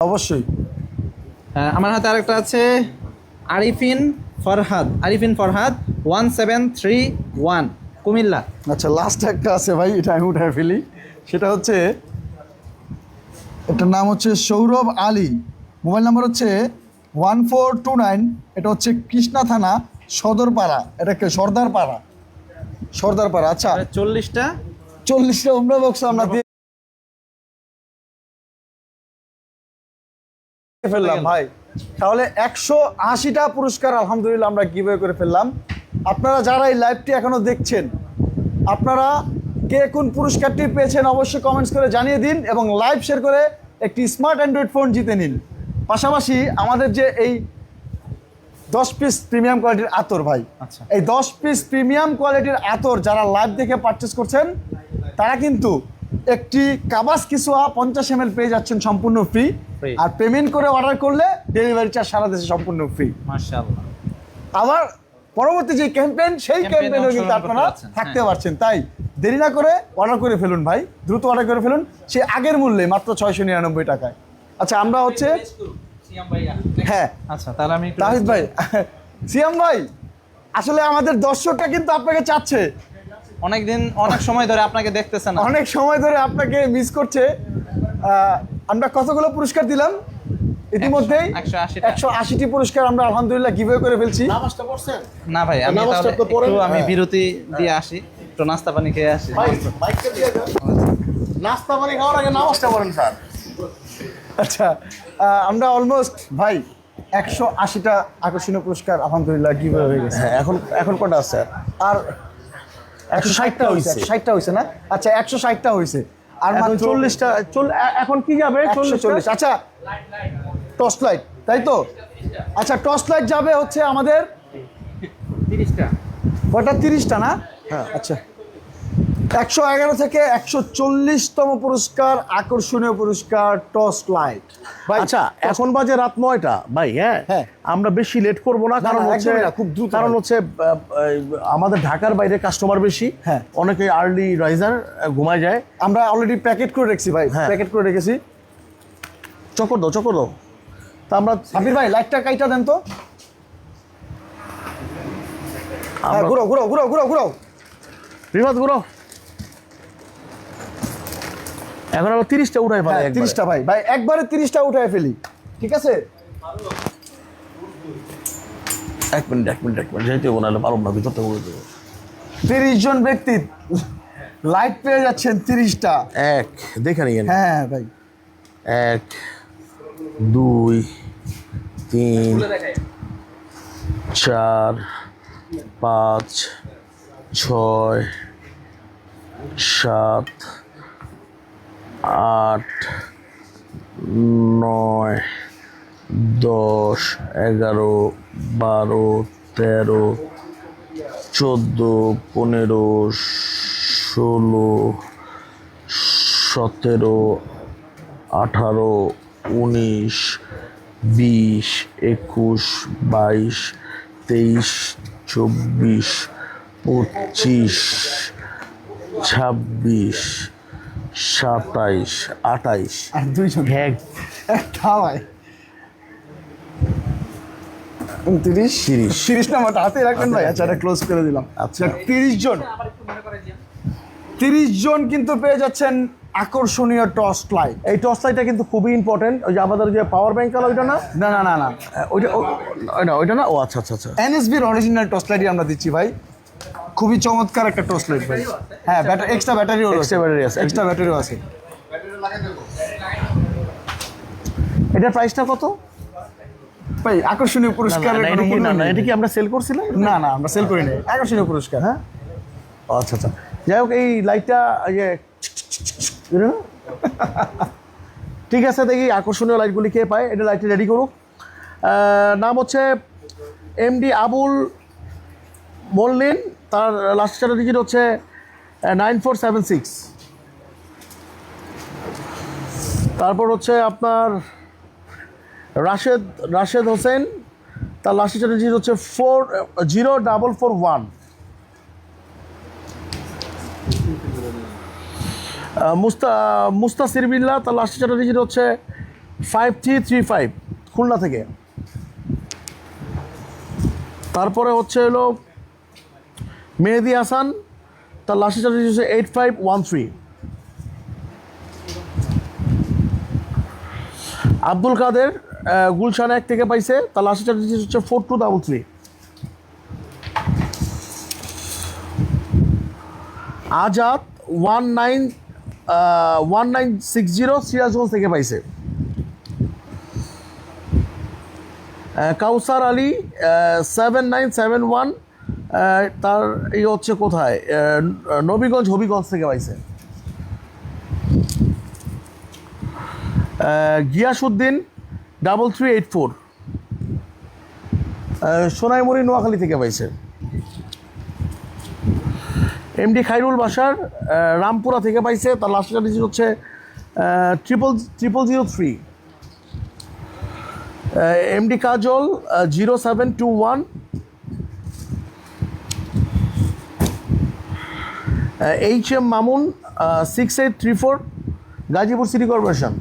অবশ্যই। আমার হাতে আরেকটা আছে আরিফিন ফরহাদ 1731 কুমিল্লা। আচ্ছা, লাস্ট একটা আছে ভাই, এটা আমি উঠায় ফেলি। সেটা হচ্ছে, এটার নাম হচ্ছে সৌরভ আলী, মোবাইল নাম্বার হচ্ছে 1429। এটা হচ্ছে কৃষ্ণা থানা সদরপাড়া, এটাকে সর্দারপাড়া। আচ্ছা, 40টা 40টা উমরা বক্স আমরা দিয়ে ফেললাম ভাই। তাহলে 180টা পুরস্কার আলহামদুলিল্লাহ আমরা গিভওয়ে করে ফেললাম। আপনারা যারা এই লাইভটি এখনো দেখছেন, আপনারা কে কোন পুরস্কারটি পেয়েছেন অবশ্যই কমেন্টস করে জানিয়ে দিন এবং লাইভ শেয়ার করে একটি স্মার্ট অ্যান্ড্রয়েড ফোন জিতে নিন। পাশাপাশি আমাদের যে এই 10 পিস প্রিমিয়াম কোয়ালিটির আতর ভাই, আচ্ছা। এই 10 পিস প্রিমিয়াম কোয়ালিটির আতর যারা লাইভ দেখে পারচেস করছেন, তারা কিন্তু একটি কাবাস কিসুয়া 50 ml পেয়ে যাচ্ছেন সম্পূর্ণ ফ্রি। Free। আর পেমেন্ট করে অর্ডার করলে ডেলিভারি চার্জ সারা দেশে সম্পূর্ণ ফ্রি। মাশাআল্লাহ। আবার পরবর্তী যে ক্যাম্পেইন, সেই ক্যাম্পেইনেও কিন্তু আপনারা থাকতে পারছেন। তাই দেরি না করে অর্ডার করে ফেলুন ভাই, দ্রুত অর্ডার করে ফেলুন, সে আগের মূল্যে মাত্র 699 টাকায়। আচ্ছা, আমরা হচ্ছে হ্যাঁ আচ্ছা, তাহলে আমি তাহিদ ভাই, সিয়াম ভাই, আসলে আমাদের দর্শকটা কিন্তু আপনাকে চাচ্ছে, অনেক সময় ধরে আপনাকে দেখতেছে না, অনেক সময় ধরে আপনাকে মিস করছে। আমরা কতগুলো পুরস্কার দিলাম ইতিমধ্যেই? 180টি পুরস্কার আমরা আলহামদুলিল্লাহ গিভওয়ে করে ফেলছি। না ভাই, আমি তাহলে একটু বিরতি দিয়ে আসি, একটু নাস্তা পানি খেয়ে আসি। নাস্তা পানি খাওয়ার আগে নামাজটা পড়েন স্যার। আচ্ছা, আমরা অলমোস্ট ভাই 180টা আকর্ষণীয় পুরস্কার আলহামদুলিল্লাহ গিভওয়ে হয়ে গেছে। হ্যাঁ, এখন কটা আছে আর 160টা হয়েছে, 160টা হয়েছে না? আচ্ছা, 160টা হয়েছে আর মাত্র 40টা এখন কি যাবে? 140। আচ্ছা, টর্চ লাইট, তাই তো? আচ্ছা, টর্চ লাইট যাবে হচ্ছে আমাদের 30টা। কটা? 30টা না? হ্যাঁ। আচ্ছা, 111 থেকে 140তম পুরস্কার, আকর্ষণীয় পুরস্কার টর্চ লাইট ভাই। আচ্ছা, এখন বাজে রাত 9টা ভাই। হ্যাঁ হ্যাঁ, আমরা বেশি লেট করব না, কারণ না, হচ্ছে একদমই না, খুব দ্রুত কারণ ভাই। হচ্ছে আমাদের ঢাকার বাইরে কাস্টমার বেশি। হ্যাঁ। অনেকে আর্লি রাইজার ঘুমায় যায়। আমরা অলরেডি প্যাকেট করে রেখেছি ভাই, হ্যাঁ। প্যাকেট করে রেখেছি। চকর দাও। তা আমরা সাবির ভাই, লাইটটা কাইটা দেন তো। হ্যাঁ, আমরা- ঘুরাও। রিবাদ ঘুরো। এখন আমরা 30টা উঠাই পারি। হ্যাঁ, 30টা ভাই, একবারে 30টা উঠায় ফেলি, ঠিক আছে? এক মিনিট যেহেতু বনালে পারব না, ভিতর থেকে বলে দেবো। 30 জন ব্যক্তি লাইট পেয়ে যাচ্ছেন 30টা। এক দেখে নিন। হ্যাঁ ভাই, 1 2 3 4 5 6 7 8 9 10 11 12 13 14 15 16 17 18 19 20 21 22 23 24 25 26 27 28 আর 2 জন হ্যাঁ একটা ভাই। 30 নাম্বারটা হাতে রাখবেন ভাই। আচ্ছা, এটা ক্লোজ করে দিলাম। আচ্ছা। 30 জন কিন্তু পেয়ে যাচ্ছেন আকর্ষণীয় টর্চ লাইট। এই টর্চ লাইটটা কিন্তু খুবই ইম্পর্টেন্ট। ওই যে আমাদের যে পাওয়ার ব্যাংক আলো, ওইটা না? না, ওইটা না। ও আচ্ছা। এনএসবির অরিজিনাল টর্চ লাইটই আমরা দিচ্ছি ভাই। খুবই চমৎকার একটা টর্চ লাইট ভাই। হ্যাঁ, এক্সট্রা ব্যাটারিও Extra battery আছে। এক্সট্রা ব্যাটারিও আছে। এটার প্রাইসটা কত ভাই? আকর্ষণীয় পুরস্কার। এটা কি আমরা সেল করছিলাম? না, আমরা সেল করি নাই। আকর্ষণীয় পুরস্কার। হ্যাঁ, আচ্ছা। যাই হোক, এই লাইটটা ঠিক আছে, দেখি আকর্ষণীয় লাইটগুলি কে পায়। এটা লাইটটা রেডি করুক। নাম হচ্ছে এমডি আবুল মল্লিন, তার লাস্ট চারটা ডিজিট হচ্ছে 9476। তারপর হচ্ছে আপনার রাশেদ হোসেন, তার লাস্ট চারটা ডিজিট হচ্ছে 40441। মুস্তাসির বিল্লাহ, তার লাস্ট চারটা ডিজিট হচ্ছে 5335 খুলনা থেকে। তারপরে হচ্ছে হলো মেহেদি হাসান, তার লাস্টের চার্জ হচ্ছে 8513। আব্দুল কাদের গুলশান 1 থেকে পাইছে, তার লাস্টের চার্জ হচ্ছে 4233। আজাদ 1960 সিরাজগঞ্জ থেকে পাইছে। কাউসার আলী 7971 তার এই হচ্ছে কোথায়, নবীগঞ্জ হবিগঞ্জ থেকে পাইছে। গিয়াসউদ্দিন 3384 সোনাইমুড়ি নোয়াখালী থেকে পাইছে। এমডি খাইরুল বাশার রামপুরা থেকে পাইছে, তার লাস্টের ডিজিট হচ্ছে 0003। এমডি কাজল 0721। HM Mamun 6834 Gazipur city corporation.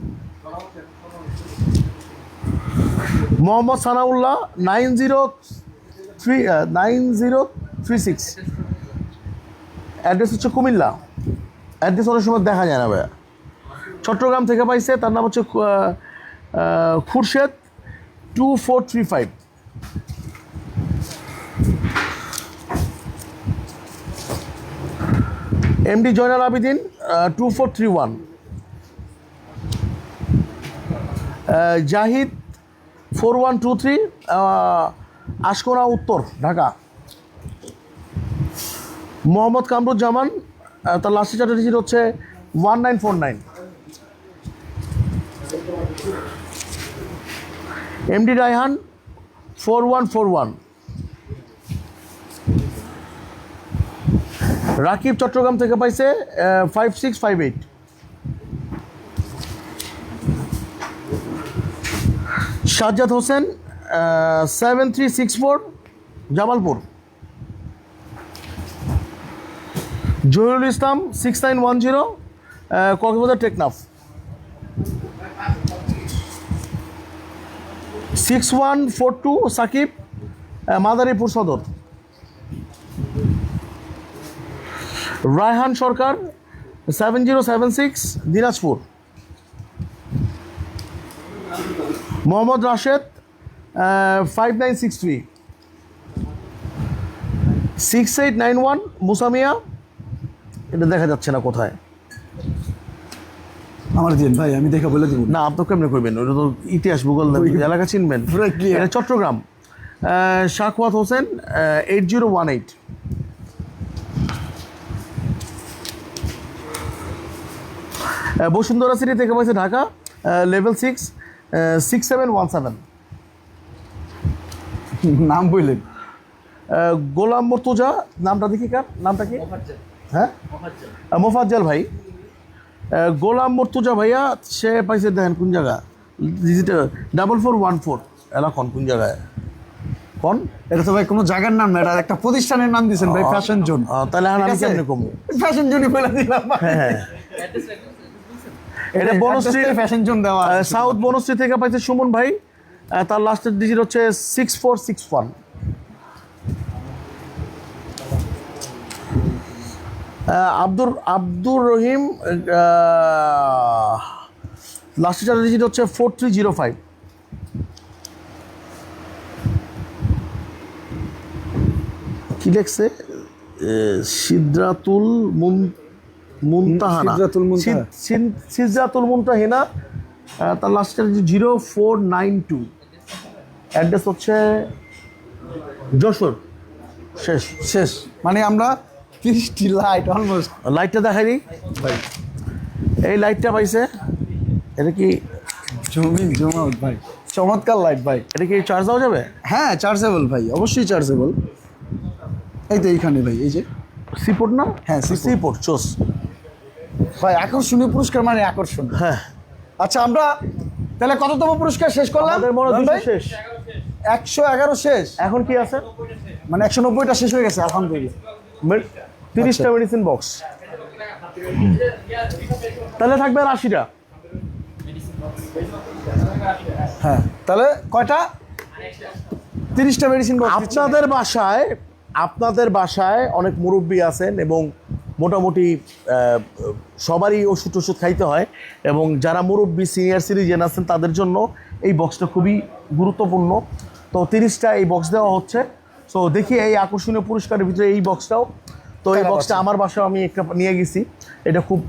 Mohammad Sanaullah 9036 address হচ্ছে কুমিল্লা। অ্যাড্রেস অনেক সময় দেখা যায় না ভাইয়া। চট্টগ্রাম থেকে পাইছে, তার নাম হচ্ছে খুরশেদ 2435। এমডি জয়নাল আবিদিন 2431। জাহিদ 4123 আশকোনা উত্তর ঢাকা। মোহাম্মদ কামরুজ্জামান তার লাস্টের চারটা ডিজিট হচ্ছে 1949। এমডি রায়হান 4141। রাকিব চট্টগ্রাম থেকে পাইছে 5658। সাজ্জাদ হোসেন 7364 জামালপুর। জহিরুল ইসলাম 6910 কক্সবাজার টেকনাফ। 6142 সাকিব মাদারীপুর সদর। রায়হান সরকার 7076 দিনাজপুর। মোহাম্মদ রাশেদ 5963 6891 মুসামিয়া। এটা দেখা যাচ্ছে না কোথায়। আমার দিন ভাই, আমি দেখে বলে দিব না, আপনি কেমনে করবেন, ওটা তো ইতিহাস ভূগোল এলাকা চিনবেন। এটা চট্টগ্রাম। শাকওয়াত হোসেন 8018। বসুন্ধরা সিটি থেকে পাইছে ঢাকা লেভেল 6 6717। নাম বললেন গোলাম মর্তুজা, নামটা দেখি কার, নামটা কি? হ্যাঁ, মোফাজ্জল ভাই। গোলাম মর্তুজা ভাইয়া সে পাইছে, দেখেন কোন জায়গা, 4414 এলাকন কোন জায়গায় কোন? এটা তো ভাই কোনো জায়গার নাম না, এটা একটা প্রতিষ্ঠানের নাম দিয়েছেন ভাই, ফ্যাশন জোন। তাহলে আমি কেমনে কম ফ্যাশন জোনই বলে দিলাম। হ্যাঁ, এটা বনশ্রী ফ্যাশন জোন দেওয়া আছে। সাউথ বনশ্রী থেকে পাইছে সুমন ভাই, তার লাস্টের ডিজিট হচ্ছে 6461। আব্দুর রহিম লাস্টের চারটা ডিজিট হচ্ছে 4305। কি লিখছে? সিদ্রাতুল মুনতাহানা, সিদ্রাতুল মুনতাহিনা, তার লাস্টের 0492। অ্যাড্রেস হচ্ছে যশোর। শেষ মানে আমরা 30টি লাইট অলমোস্ট। লাইটটা দেখাই দিই ভাই, এই লাইটটা পাইছে। এটা কি জমাউট ভাই, চমৎকার লাইট ভাই। এটা কি চার্জ দেওয়া যাবে? হ্যাঁ, চার্জেবল ভাই, অবশ্যই চার্জেবল। এই তো এইখানে ভাই, এই যে সিপোর্ট না? হ্যাঁ, সিপোর্ট চোস ভাই। আকর্ষণীয় পুরস্কার মানে আকর্ষণ। হ্যাঁ। আচ্ছা, আমরা তাহলে কততম পুরস্কার শেষ করলাম? আমাদের মনে হয় 200 শেষ, 111 শেষ। এখন কি আছে? মানে 190টা শেষ হয়ে গেছে আলহামদুলিল্লাহ। 30টা মেডিসিন বক্স, তাহলে থাকবে আর 80টা। হ্যাঁ, তাহলে কয়টা? 30টা মেডিসিন বক্স। আপনাদের বাসায় অনেক মুরব্বী আছেন এবং মোটামুটি সবারই ওষুধ টষুধ খাইতে হয়, এবং যারা মুরব্বী সিনিয়র সিটিজেন আছেন তাদের জন্য এই বক্সটা খুবই গুরুত্বপূর্ণ। তো 30টা এই বক্স দেওয়া হচ্ছে। সো দেখি এই আকর্ষণীয় পুরস্কারের ভিতরে এই বক্সটাও। তো এই বক্সটা আমার বাসায় আমি একটা নিয়ে গেছি, এটা খুব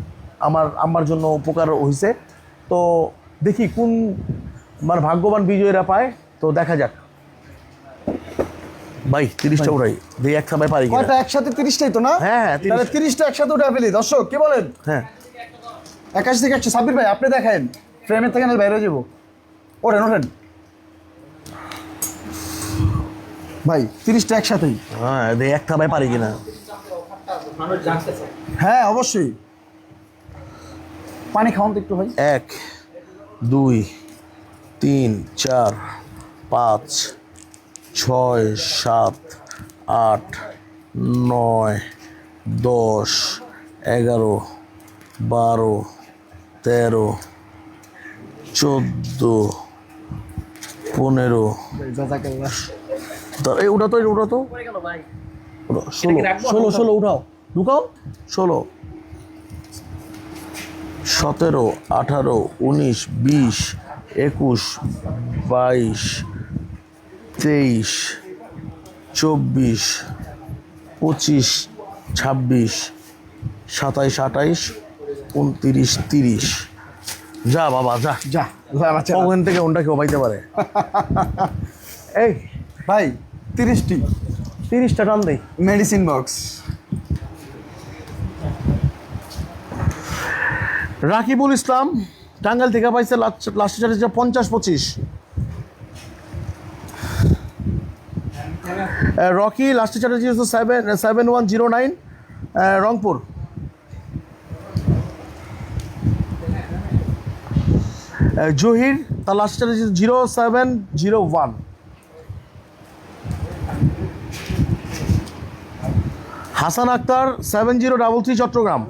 আমার জন্য উপকার হয়েছে। তো দেখি কোন মানে ভাগ্যবান বিজয়ীরা পায়, তো দেখা যাক। ভাই 30টা উড়াই দেখি এক সময় পারি কিনা। কয়টা একসাথে? 30টাই তো না? হ্যাঁ, তাহলে 30টা একসাথে উঠে ফেলি। দর্শক কি বলেন? হ্যাঁ 81 থেকে 100। সাব্বির ভাই আপনি দেখেন, ফ্রেমের থেকে না বাইরে যাবো। ওঠেন ভাই, 30টা একসাথেই। হ্যাঁ দেখি এক সময় পারি কিনা। হ্যাঁ অবশ্যই। পানি খাওয়ান তো একটু ভাই। 1 2 3 4 5 6 7 8 9 10 11 12 13 14 15 এই উঠাতো 16 উঠাও ঢুকাও 16 17 18 19 20 21 22 23 24 25 26 27 28 29 30। যা বাবা যা যা ওখান থেকে ওনটা কেউ পাইতে পারে। এই ভাই 30টা টান দেই। Medicine box. রাকিবুল ইসলাম টাঙ্গাইল থেকে পাইছে last charge 50-25। Rocky last charge 7109 Rangpur. Zahir তার লাস্ট চার্জ 0701। হাসান আক্তার 7033 চট্টগ্রাম।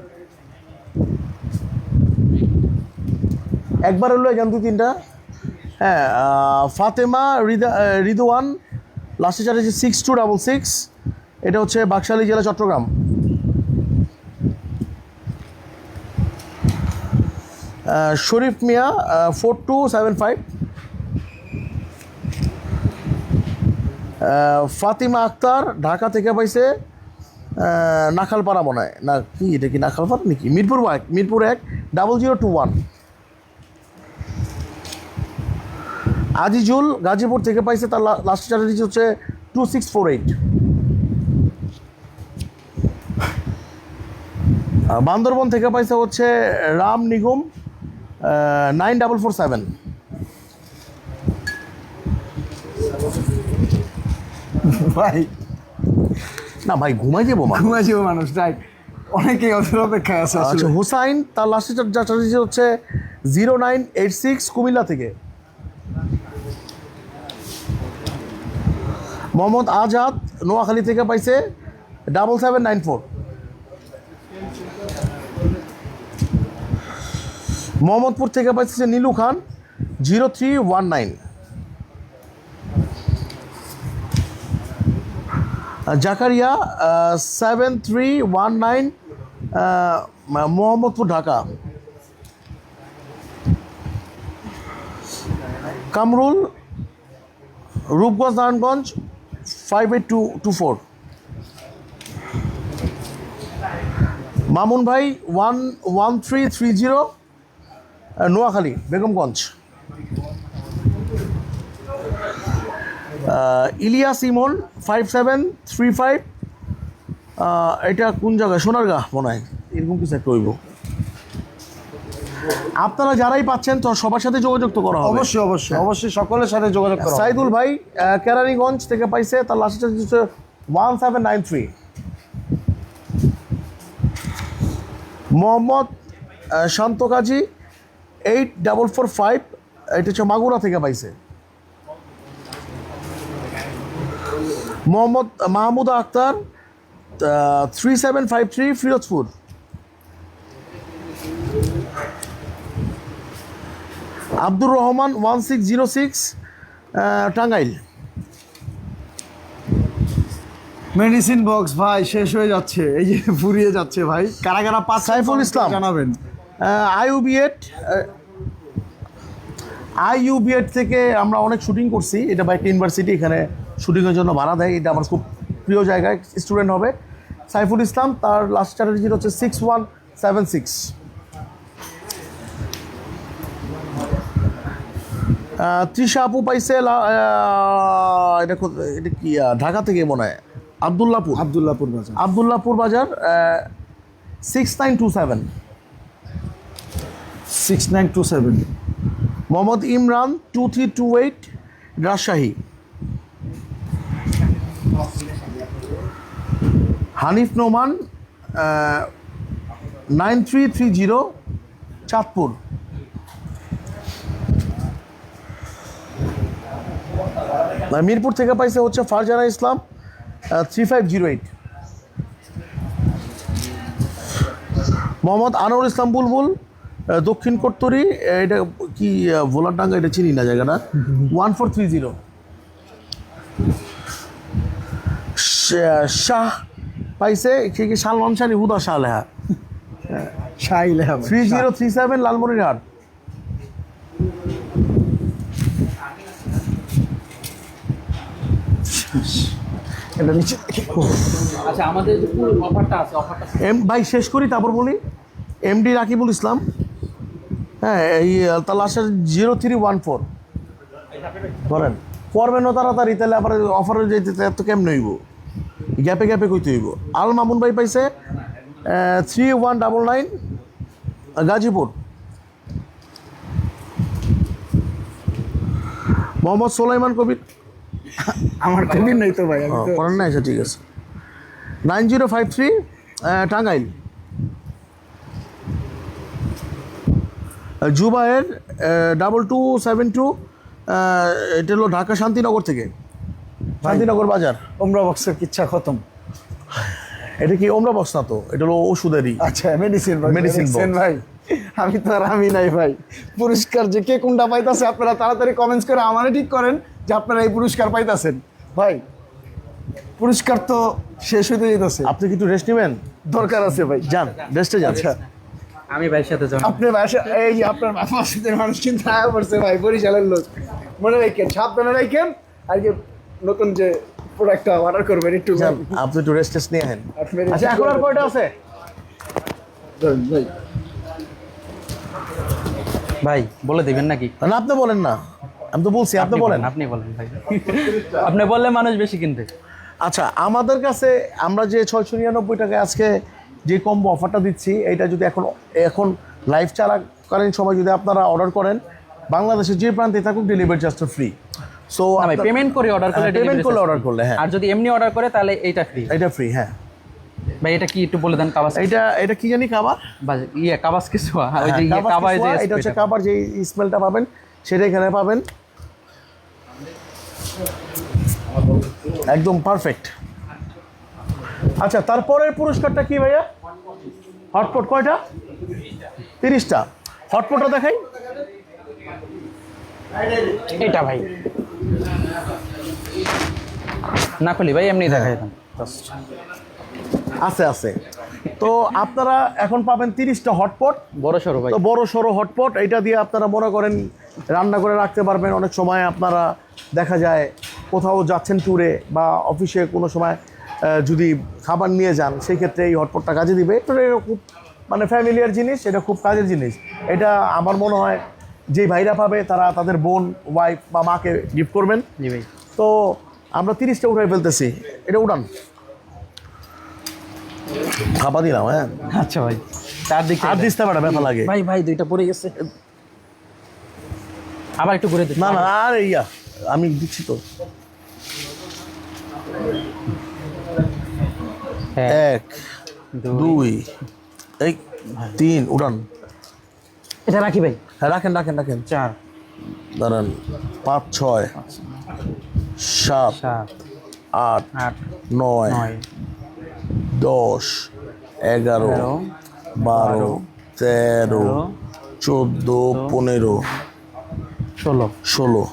একবার হলো এখান 2-3টা। হ্যাঁ ফাতেমা রিদওয়ান লাস্টে চার্জ 6266। এটা হচ্ছে বাকশালী জেলা চট্টগ্রাম। শরীফ মিয়া 4275। ফাতিমা আক্তার ঢাকা থেকে পাইছে নাখালপাড়া মনে হয় না, কি এটা কি নাখালপাড়া নাকি? মিরপুর 1 0021। আজিজুল গাজীপুর থেকে পাইছে, তার লাস্ট চার্জ হচ্ছে 2648। বান্দরবন থেকে পাইছে হচ্ছে রাম নিগম 9447। ভাই না ভাই ঘুমাই যাবো মানুষ রাইট, অনেকেই অধীর অপেক্ষায় আছে। আচ্ছা হুসাইন তার লাস্ট চার্জ হচ্ছে 0986 কুমিল্লা থেকে। মোহাম্মদ আজাদ নোয়াখালী থেকে পাইছে 7794। মোহাম্মদপুর থেকে পাইছে নীলু খান 0319। জাকারিয়া 7319 মোহাম্মদপুর ঢাকা। কামরুল রূপগঞ্জ নারায়ণগঞ্জ 58224। মামুন ভাই 11330 নোয়াখালী বেগমগঞ্জ। ইলিয়াস ইমন 5735। এটা কোন জায়গায়? সোনারগাঁ মনে হয়, এরকম কিছু একটা হইব। আপনারা যারাই পাচ্ছেন তো সবার সাথে যোগাযোগ তো করা হবে। অবশ্যই সকলের সাথে যোগাযোগ করা। সাইদুল ভাই কেরানীগঞ্জ থেকে পাইছে, তার লাস্ট হচ্ছে 1793। মোহাম্মদ শান্ত কাজী 8445, এটা হচ্ছে মাগুরা থেকে পাইছে। মোহাম্মদ মাহমুদা আক্তার 3753 ফিরোজপুর। আব্দুর রহমান 1606 টাঙ্গাইল। মেডিসিন বক্স ভাই শেষ হয়ে যাচ্ছে, এই যে ফুরিয়ে যাচ্ছে ভাই। কারা কারা পাঁচ সাইফুল ইসলাম জানাবেন। আইইউবিএড থেকে আমরা অনেক শুটিং করছি, এটা বা একটা ইউনিভার্সিটি, এখানে শুটিংয়ের জন্য ভাড়া দেয়, এটা আমার খুব প্রিয় জায়গায় স্টুডেন্ট হবে। সাইফুল ইসলাম, তার লাস্ট স্ট্র্যাটেজি হচ্ছে 6176। তৃষা আপু পাইছে এটা এটা কি ঢাকা থেকে মনে হয়, আবদুল্লাপুর বাজার। আবদুল্লাপুর বাজার 6927। 6927। মোহাম্মদ ইমরান 2328 রাজশাহী। হানিফ নোমান 9330 চাঁদপুর। মিরপুর থেকে পাইছে হচ্ছে ফারজানা ইসলাম 3508। মোহাম্মদ আনোয়ার ইসলাম বুলবুল দক্ষিণ কোট্টরি, এটা কি ভোলারডাঙ্গা, এটা চিনি না জায়গাটা, 1430। শাহ পাইছে কি সালমান শানি হুদা শাহলেহা শাইলেহা 3037 লালমনিরহাট। এটা নিচে আচ্ছা আমাদের যে পুরো অফারটা আছে, অফারটা ভাই শেষ করি তারপর বলি। এমডি রাকিবুল ইসলাম, হ্যাঁ, এই তার লাস্টের 0314 ধরেন, করবেন তাড়াতাড়ি, তাহলে আবার অফারে যেতে এত কেমন হইব, গ্যাপে গ্যাপে কইতে হইব। আল মামুন ভাই পাইছে 3199 গাজীপুর। মোহাম্মদ সোলাইমান কবির, আমার কবির নেই তো ভাই, আমি তো করেন না, আচ্ছা ঠিক আছে। 9053 টাঙ্গাইল। জুবায়ের 2272, এটা হলো ঢাকা শান্তিনগর থেকে, শান্তিনগর বাজার। ওমরা বক্সের কিচ্ছা খতম। এটা কি ওমরা বক্স না তো, এটা হলো ওষুধেরই। আচ্ছা মেডিসিন Medicine box। ভাই, আমি তো আর আমি নাই ভাই। পুরস্কার যে কে কোনটা পাইতাছে আপনারা তাড়াতাড়ি কমেন্টস করে আমারে ঠিক করেন যে আপনারা এই পুরস্কার পাইতাছেন। ভাই পুরস্কার তো শেষ হইতে যেতেছে, আপনি কি একটু রেস্ট নেবেন? দরকার আছে ভাই। যান, রেস্টে যান। আচ্ছা আমি ভাইয়ের সাথে যাবো। আপনি বাসা, এই যে আপনার বাসার মানুষ কিন্তু আয়া পড়ছে ভাই, বরিশালের লোক। মনে রাখেন, সাবধানে রাখেন। আর কি নতুন যে প্রোডাক্টটা অর্ডার করবেন একটু যান, আপনি একটু রেস্ট টেস্ট নিয়ে আহেন। আপনি আচ্ছা, এখন আর কয়টা আছে? ধরেন ভাই। ভাই বলে দিবেন নাকি? না, আপনি বলেন না, আমি তো বলছি, আপনি বলেন। আপনি বলেন ভাই। আপনি বললে মানুষ বেশি কিনবে। আচ্ছা, আমাদের কাছে আমরা যে 699 টাকায় আজকে যে কম্বো অফারটা দিচ্ছি, এইটা যদি এখন লাইভ চালাকালীন সময় যদি আপনারা অর্ডার করেন, বাংলাদেশের যে প্রান্তে থাকুক ডেলিভারি চার্জটা ফ্রি। সো ভাই পেমেন্ট করে অর্ডার করলে, পেমেন্ট করলে অর্ডার করলে, হ্যাঁ, আর যদি এমনি অর্ডার করে তাহলে এইটা ফ্রি। এটা ফ্রি, হ্যাঁ। ভাই এটা কি একটু বলে দেন? কাবাস, এটা কি জানি, কাবার, ইয়ে কাবাস কিছু, ওই যে হ্যাঁ, কাবায় যে এটা হচ্ছে কাবার, যে স্মেলটা পাবেন সেটা এখানে পাবেন, একদম পারফেক্ট। আচ্ছা, তারপরের পুরস্কারটা কি ভাইয়া? হটপট কয়টা? 30টা। হটপটটা দেখাই। এটা ভাই না খুলি ভাই, এমনি দেখাই দেন। আছে। তো আপনারা এখন পাবেন 30টা হটপট, বড় সরো ভাই। তো বড় সড়ো হটপট, এইটা দিয়ে আপনারা মনে করেন রান্না করে রাখতে পারবেন। অনেক সময় আপনারা দেখা যায় কোথাও যাচ্ছেন ট্যুরে বা অফিসে কোনো সময় যদি খাবার নিয়ে যান, সেই ক্ষেত্রে এই হটপটটা কাজে দিবে। এটা খুব মানে ফ্যামিলিয়ার জিনিস, এটা খুব কাজের জিনিস। এটা আমার মনে হয় যে ভাইরা পাবে তারা তাদের বোন, ওয়াইফ বা মাকে গিফট করবেন। জি ভাই। তো আমরা 30টা উঠাই ফেলতেছি, এটা উঠান, খাপা দিলাম, হ্যাঁ। আচ্ছা ভাই, তার দিক আর দিতে পারে, ব্যথা লাগে। ভাই দুইটা পড়ে গেছে, আবার একটু ঘুরে দিন। না, আর আমি দিচ্ছি তো। হ্যাঁ, 1 2 এই 3 উড়ান। এটা রাখি ভাই। হ্যাঁ, রাখেন। 4 দাঁড়ান, 5 6 7 7 8 8 9 9 10 11 12 13 14 15 16 16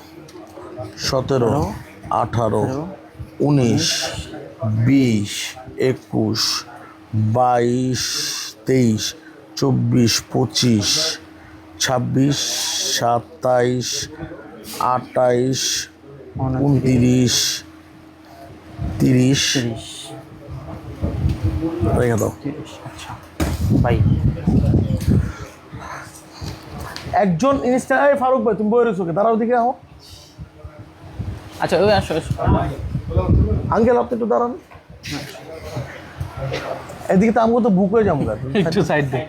17 18 19 20 21 22 23 24 25 26 27 28 29 30 রেখে দাও। 30 আচ্ছা ভাই একজন ইনস্টায় ফারুক ভাই তুমি বই রয়েছো দাঁড়াও দিকে আহ আচ্ছা ওই আসো আঙ্কেল আপনি একটু দাঁড়ান এদিকে তো আমাকে তো বুক হয়ে যাবো একটু সাইড দে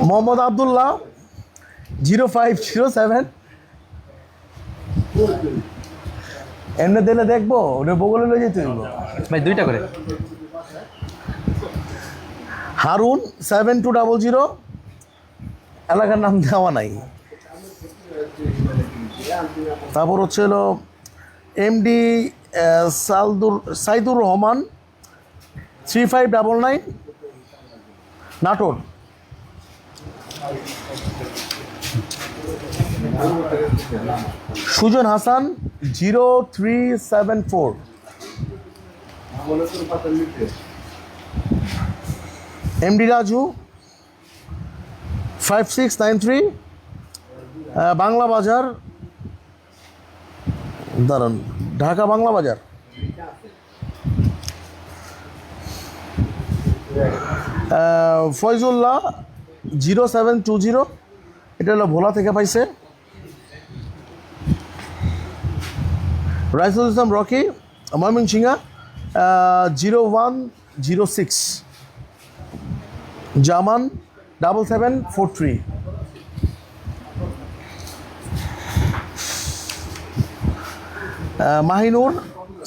মোহাম্মদ আবদুল্লাহ 0507 এমনি দিলে দেখবো ওটা বগলে লয়ে যেতে হইব। ভাই দুইটা করে হারুন 7200 এলাকার নাম দেওয়া নাই। তারপর হচ্ছে হলো এমডি সাইদুর রহমান 3599 নাটোর। সুজন হাসান 0374 এমডি রাজু 5693 বাংলা বাজার দাঁড়ান ঢাকা বাংলা বাজার। ফয়জুল্লাহ 0720 এটা হলো ভোলা থেকে পাইছে। রাইসুল ইসলাম রকি ময়মনসিংহা 0106 জামান 7743 মাহিনুর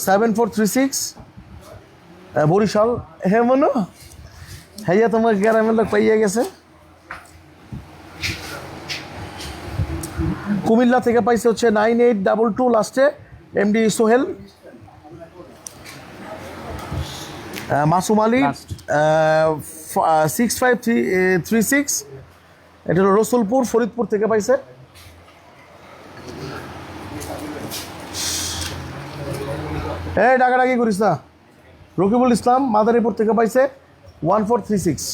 7436 বরিশাল হে মনো হ্যাঁ তোমার গ্রামের লোক পাইয়া গেছে। কুমিল্লা থেকে পাইছে হচ্ছে 9822 লাস্টে এমডি সোহেল। মাসুম আলী 6536 এটা হলো রসুলপুর ফরিদপুর থেকে পাইছে। এই ডাকাডাকি করিস না। রকিবুল ইসলাম মাদারীপুর থেকে পাইছে 1436।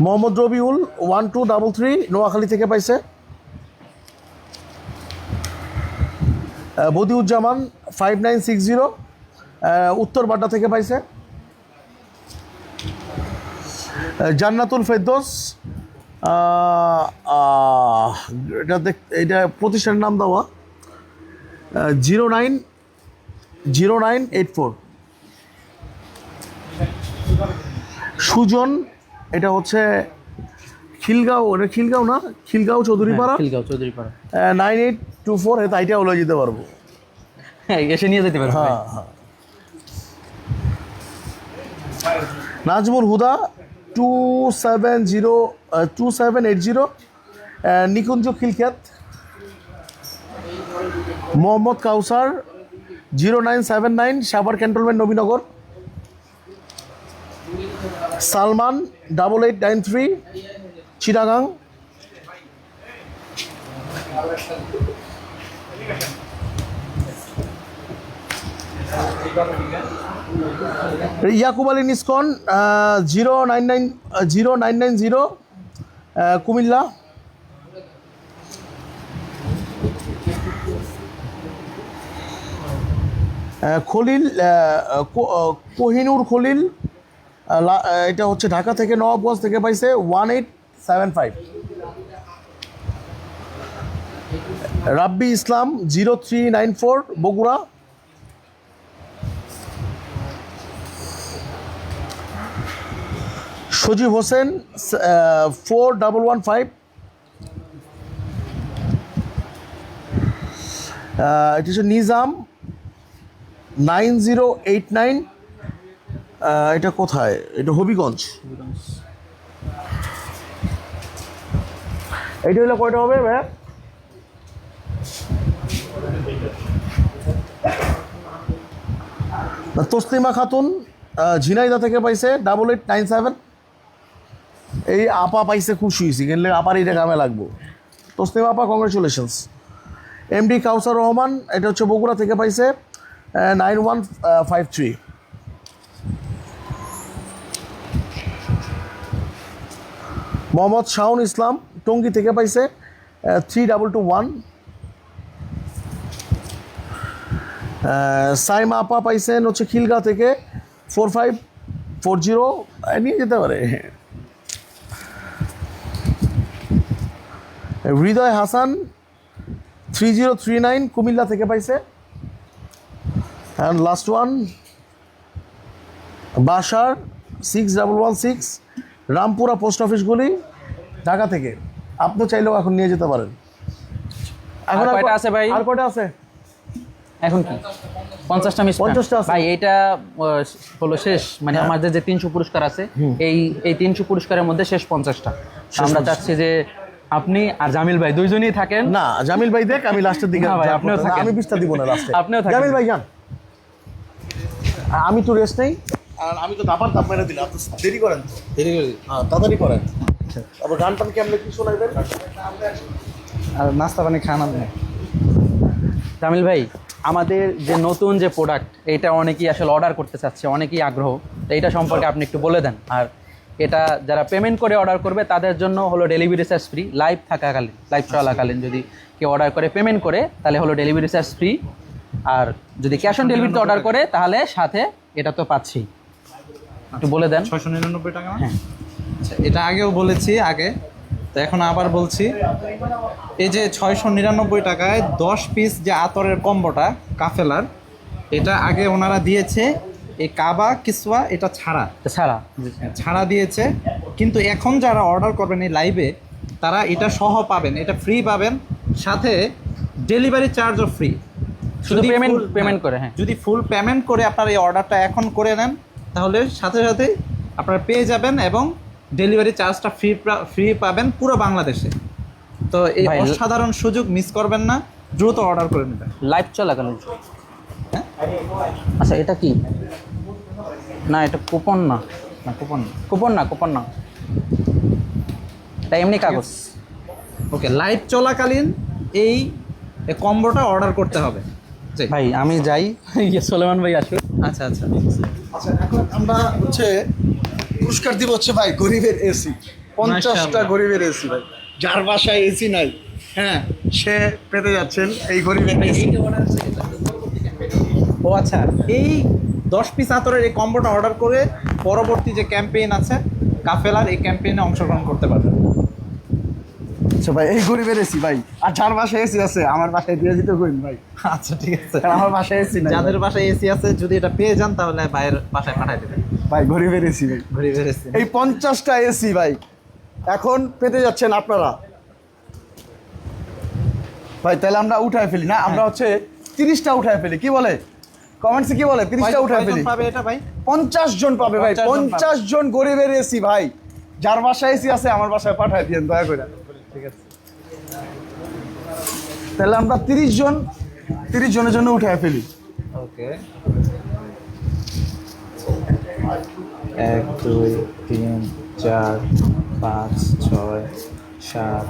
মোহাম্মদ রবিউল 1233 নোয়াখালী থেকে পাইছে। বদিউজ্জামান 5960 উত্তর বাড্ডা থেকে পাইছে। জান্নাতুল ফেরদৌস এটা প্রতিষ্ঠানের নাম দেওয়া 090984। সুজন এটা হচ্ছে খিলগাঁও ওটা খিলগাঁও না খিলগাঁও চৌধুরীপাড়া খিলগাঁও চৌধুরীপাড়া 9824 এতে আইটা ওলা যেতে পারবো। হ্যাঁ এসে নিয়ে যেতে পারবো হ্যাঁ হ্যাঁ। নাজমুল হুদা 2780 নিকুঞ্জ খিলখ্যাত। মোহাম্মদ কাউসার 0979 সাভার ক্যান্টনমেন্ট নবীনগর। সালমান 8893 চিটাগাং। ইয়াকুব আলী নিস্কন 0990 কুমিল্লা। খলিল কোহিনুর খলিল এটা হচ্ছে ঢাকা থেকে নবাবগঞ্জ থেকে পাইছে 1875। রাব্বি ইসলাম 0394 বগুড়া। সজীব হোসেন 4115 এটা হচ্ছে নিজাম 9089 এটা কোথায় এটা হবিগঞ্জ। এইটা হলো কয়টা হবে ভাই? তসলিমা খাতুন ঝিনাইদা থেকে পাইছে 8897। এই আপা পাইছে খুশি হয়েছি, কিনলে আপার এটা কামে লাগবো। তসলিম আপা, কংগ্রেচুলেশনস। এমডি কাউসার রহমান, এটা হচ্ছে বগুড়া থেকে পাইছে 9153। মোহাম্মদ শাহুন ইসলাম টঙ্গী থেকে পাইছে 3221। সাইমা আপা পাইছেন হচ্ছে খিলগা থেকে 4540, নিয়ে যেতে পারে। হৃদয় হাসান 3039 কুমিল্লা থেকে পাইছে। অ্যান্ড লাস্ট ওয়ান বাসার 6116 রামপুরা পোস্ট অফিসগুলি ঢাকা থেকে। আপনি চাইলেও এখন নিয়ে যেতে পারেন। এখন আর কয়টা আছে ভাই? আর কয়টা আছে? এখন কি 50টা মিস 50টা আছে। ভাই এটা হলো শেষ, মানে আমাদের যে 300 পুরস্কার আছে এই 300 পুরস্কারের মধ্যে শেষ 50টা। আমরা চাচ্ছি যে আপনি আর জামিল ভাই দুইজনই থাকেন। না, জামিল ভাই দেখ, আমি লাস্টের দিকে না ভাই, আপনিও থাকেন। আমি 20টা দিব না লাস্টে। আপনিও থাকেন। জামিল ভাই যান, আমি তো রেস্ট নেই। আর আমি তো দাপার দাপ মেরে দিলাম, আপনি দেরি করেন তো। দেরি করে হ্যাঁ, তাড়াতাড়ি করেন। আবার গান টান কেমনে কি শোনাইবেন? আর নাস্তা পানি খান আপনি। জামিল ভাই, আমাদের যে নতুন যে প্রোডাক্ট, এটা অনেকেই আসলে অর্ডার করতে চাচ্ছে, অনেকেই আগ্রহ, তো এইটা সম্পর্কে আপনি একটু বলে দেন। আর এটা যারা পেমেন্ট করে অর্ডার করবে তাদের জন্য হলো ডেলিভারি চার্জ ফ্রি। লাইভ থাকাকালীন, লাইভ চলাকালীন যদি কেউ অর্ডার করে পেমেন্ট করে তাহলে হলো ডেলিভারি চার্জ ফ্রি। আর যদি ক্যাশ অন ডেলিভারিতে অর্ডার করে তাহলে সাথে এটা তো পাচ্ছি। একটু বলে দেন। 699 টাকা। হ্যাঁ, আচ্ছা, এটা আগেও বলেছি আগে, তো এখন আবার বলছি। এই যে 699 টাকায় 10 পিস যে আতরের কম্বোটা কাফেলার, এটা আগে ওনারা দিয়েছে এই কাবা কিসওয়া এটা ছাড়া ছাড়া ছাড়া দিয়েছে, কিন্তু এখন যারা অর্ডার করবেন এই লাইভে তারা এটা সহ পাবেন, এটা ফ্রি পাবেন, সাথে ডেলিভারি চার্জও ফ্রি। শুধু পেমেন্ট করে। হ্যাঁ, যদি ফুল পেমেন্ট করে আপনারা এই অর্ডারটা এখন করে নেন তাহলে সাথে সাথে আপনারা পেয়ে যাবেন এবং ডেলিভারি চার্জটা ফ্রি পাবেন পুরো বাংলাদেশে। তো এই ভাই, অসাধারণ সুযোগ মিস করবেন না, দ্রুত অর্ডার করে নেবেন। লাইভ চলাকালীন। হ্যাঁ? আচ্ছা, এটা কি? না, এটা কুপন না। না, কুপন কুপন না, এটা এমনি কাগজ। ওকে, লাইভ চলাকালীন এই কম্বোটা অর্ডার করতে হবে। জি। ভাই আমি যাই, সোলেমান ভাই আসুন। আচ্ছা আচ্ছা আচ্ছা, এখন আমরা হচ্ছে পুরস্কার দিব হচ্ছে ভাই গরিবের এসি, 50টা মাশাআল্লাহ। গরিবের এসি ভাই। যার বাসায় এসি নাই, হ্যাঁ, সে পেতে যাচ্ছেন এই গরিবের এসি। ও আচ্ছা, এই 10 পিস আতরের এই কম্বোটা অর্ডার করে পরবর্তী যে ক্যাম্পেইন আছে কাফেলার, এই ক্যাম্পেইনে অংশগ্রহণ করতে পারবেন। আচ্ছা ভাই, এই গরিবের এসি ভাই। আর যার বাসায় এসি আছে আমার বাসায় দিয়ে দিতে কইন ভাই, আচ্ছা ঠিক আছে। কারণ আমার বাসায় এসি নাই। যাদের বাসায় এসি আছে যদি এটা পেয়ে যান তাহলে ভাইয়ের বাসায় পাঠিয়ে দেবেন। ভাই গরিবের এসি ভাই, গরিবের এসি। এই 50টা এসি ভাই এখন পেতে যাচ্ছেন আপনারা। ভাই তাহলে আমরা উঠায় ফেলি না, আমরা হচ্ছে 30টা উঠায় ফেলি, কি বলে কমেন্টসে, কি বলে 30টা উঠায় ফেলি। পাবে এটা ভাই? 50 জন পাবে ভাই, 50 জন গরিবের এসি ভাই। যার বাসায় এসি আছে আমার বাসায় পাঠায় দিয়েন দয়া করে। ঠিক আছে, তাহলে আমরা 30 জনের জন্য উঠায় ফেলি। ওকে। 1 2 3 4 5 6 7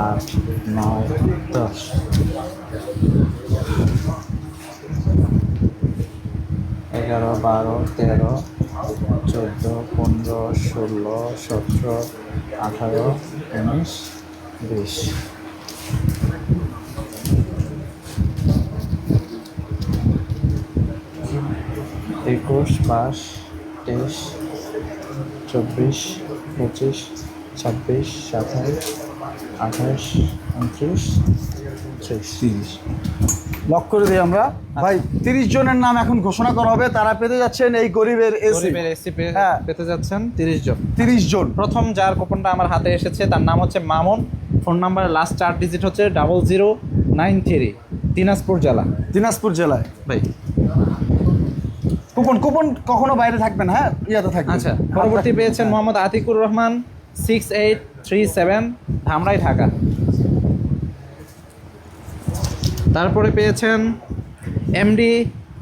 8 9 10। 11 12 13 14 15 16 17 18 19 20। 21 22 23 24 25 26 27 28 29 30। লক করে দিই আমরা ভাই। 30 জনের নাম এখন ঘোষণা করা হবে, তারা পেতে যাচ্ছেন এই গরিবের এসি। গরিবের এসি হ্যাঁ। পেতে যাচ্ছেন 30 জন। 30 জন। প্রথম যার কুপনটা আমার হাতে এসেছে তার নাম হচ্ছে মামুন, ফোন নাম্বারের লাস্ট 4 ডিজিট হচ্ছে 0093, দিনাজপুর জেলা। দিনাজপুর জেলায় ভাই কুপন কখনো বাইরে থাকবে না, হ্যাঁ, ইয়াতে থাকবে। আচ্ছা, পরবর্তী পেয়েছেন মোহাম্মদ আতিকুর রহমান 6837, ধামরাই, ঢাকা। তারপরে পেয়েছেন এমডি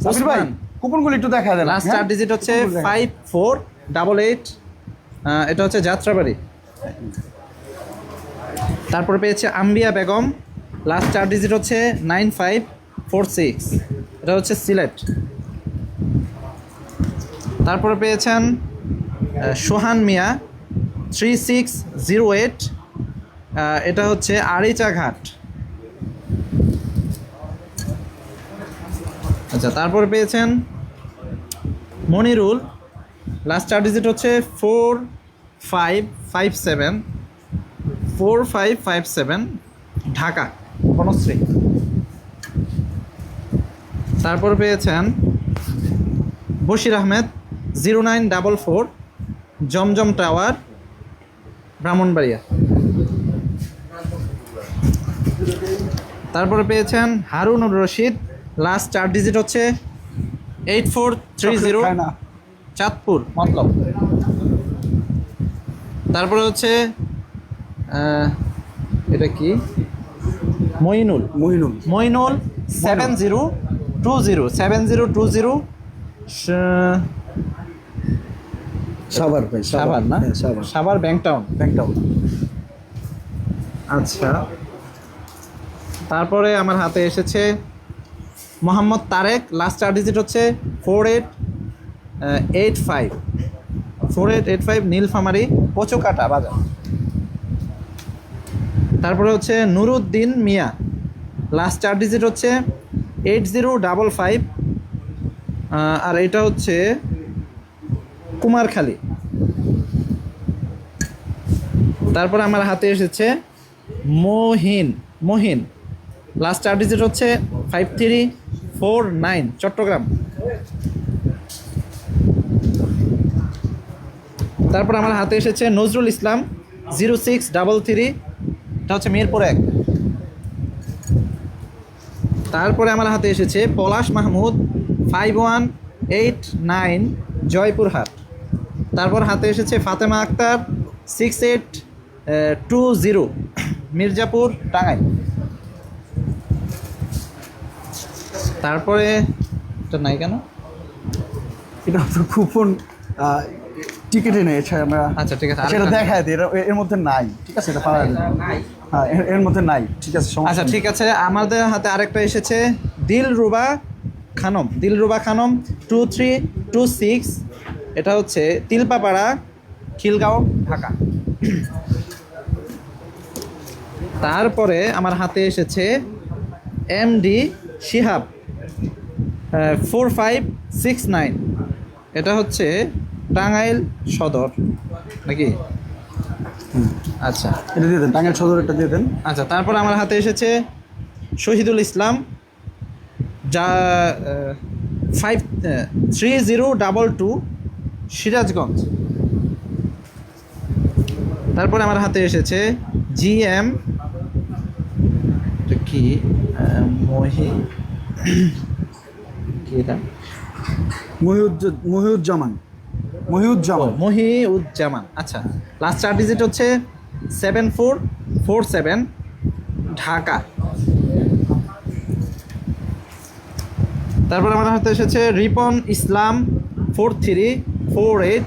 সাবির ভাই কুপনগুলো একটু দেখা দেন। লাস্ট 4 ডিজিট হচ্ছে 5488, এটা হচ্ছে যাত্রাবাড়ি। তারপরে পেয়েছে আম্বিয়া বেগম, লাস্ট 4 ডিজিট হচ্ছে 9546, এটা হচ্ছে সিলেট। তারপরে পেয়েছেন সোহান মিয়া 3608, এটা হচ্ছে আরিচাঘাট। আচ্ছা, তারপরে পেয়েছেন মনিরুল, লাস্ট 4 ডিজিট হচ্ছে 4557, ঢাকা বনশ্রী। তারপর পেয়েছেন বশির আহমেদ 0944, জমজম টাওয়ার, ব্রাহ্মণবাড়িয়া। তারপরে পেয়েছেন হারুনুর রশিদ, লাস্ট 4 ডিজিট হচ্ছে 8430, খায় না। চাঁদপুর মতলব। তারপরে হচ্ছে এটা কি, মইনুল মহিনুল 7020 সাভার ভাই, সাভার না, হ্যাঁ, সাভার সাভার ব্যাংকটাউন। ব্যাংকটাউন। আচ্ছা, তারপরে আমার হাতে এসেছে মোহাম্মদ তারেক, লাস্ট 4 ডিজিট হচ্ছে 4885, নীলফামারী কচুকাটা বাজার। তারপরে হচ্ছে নুরুদ্দিন মিয়া, লাস্ট 4 ডিজিট হচ্ছে 8055, আর এটা হচ্ছে কুমারখালী। তারপর আমার হাতে এসেছে মহিন, লাস্ট 4 ডিজিট হচ্ছে 5349, চট্টগ্রাম। তারপর আমার হাতে এসেছে নজরুল ইসলাম 0633, এটা হচ্ছে মিরপুর 1। তারপরে আমার হাতে এসেছে পলাশ মাহমুদ 5189, জয়পুরহাট। তারপর হাতে এসেছে ফাতেমা আক্তার 6820, মির্জাপুর, টাঙ্গাইল। তারপরে এটা নাই কেন? এটা তো কুপন টিকিটে নেই, এছাড়া আমরা আচ্ছা, ঠিক আছে, সেটা আরেকটা- দেখায় দিই, এর মধ্যে নাই, ঠিক আছে, এটা পাওয়া যায় না। হ্যাঁ, এর মধ্যে নাই, ঠিক আছে, সমস্যা আচ্ছা, নেই। ঠিক আছে। আমাদের হাতে আরেকটা এসেছে দিলরুবা খানম 2326, এটা হচ্ছে তিলপাপাড়া, খিলগাঁও, ঢাকা। তারপরে আমার হাতে এসেছে এমডি শিহাব 4569, এটা হচ্ছে টাঙ্গাইল সদর নাকি? আচ্ছা এটা দিয়ে দেন, টাঙ্গাইল সদরটা দিয়ে দেন। আচ্ছা, তারপর আমার হাতে এসেছে শহীদুল ইসলাম, যা 3022, সিরাজগঞ্জ। তারপরে আমার হাতে এসেছে জিএম কি কি এটা? মহিউজ্জামান। মহিউজ্জামান। আচ্ছা, লাস্ট 4 ডিজিট হচ্ছে 7447, ঢাকা। তারপর আমার হাতে এসেছে রিপন ইসলাম 4348,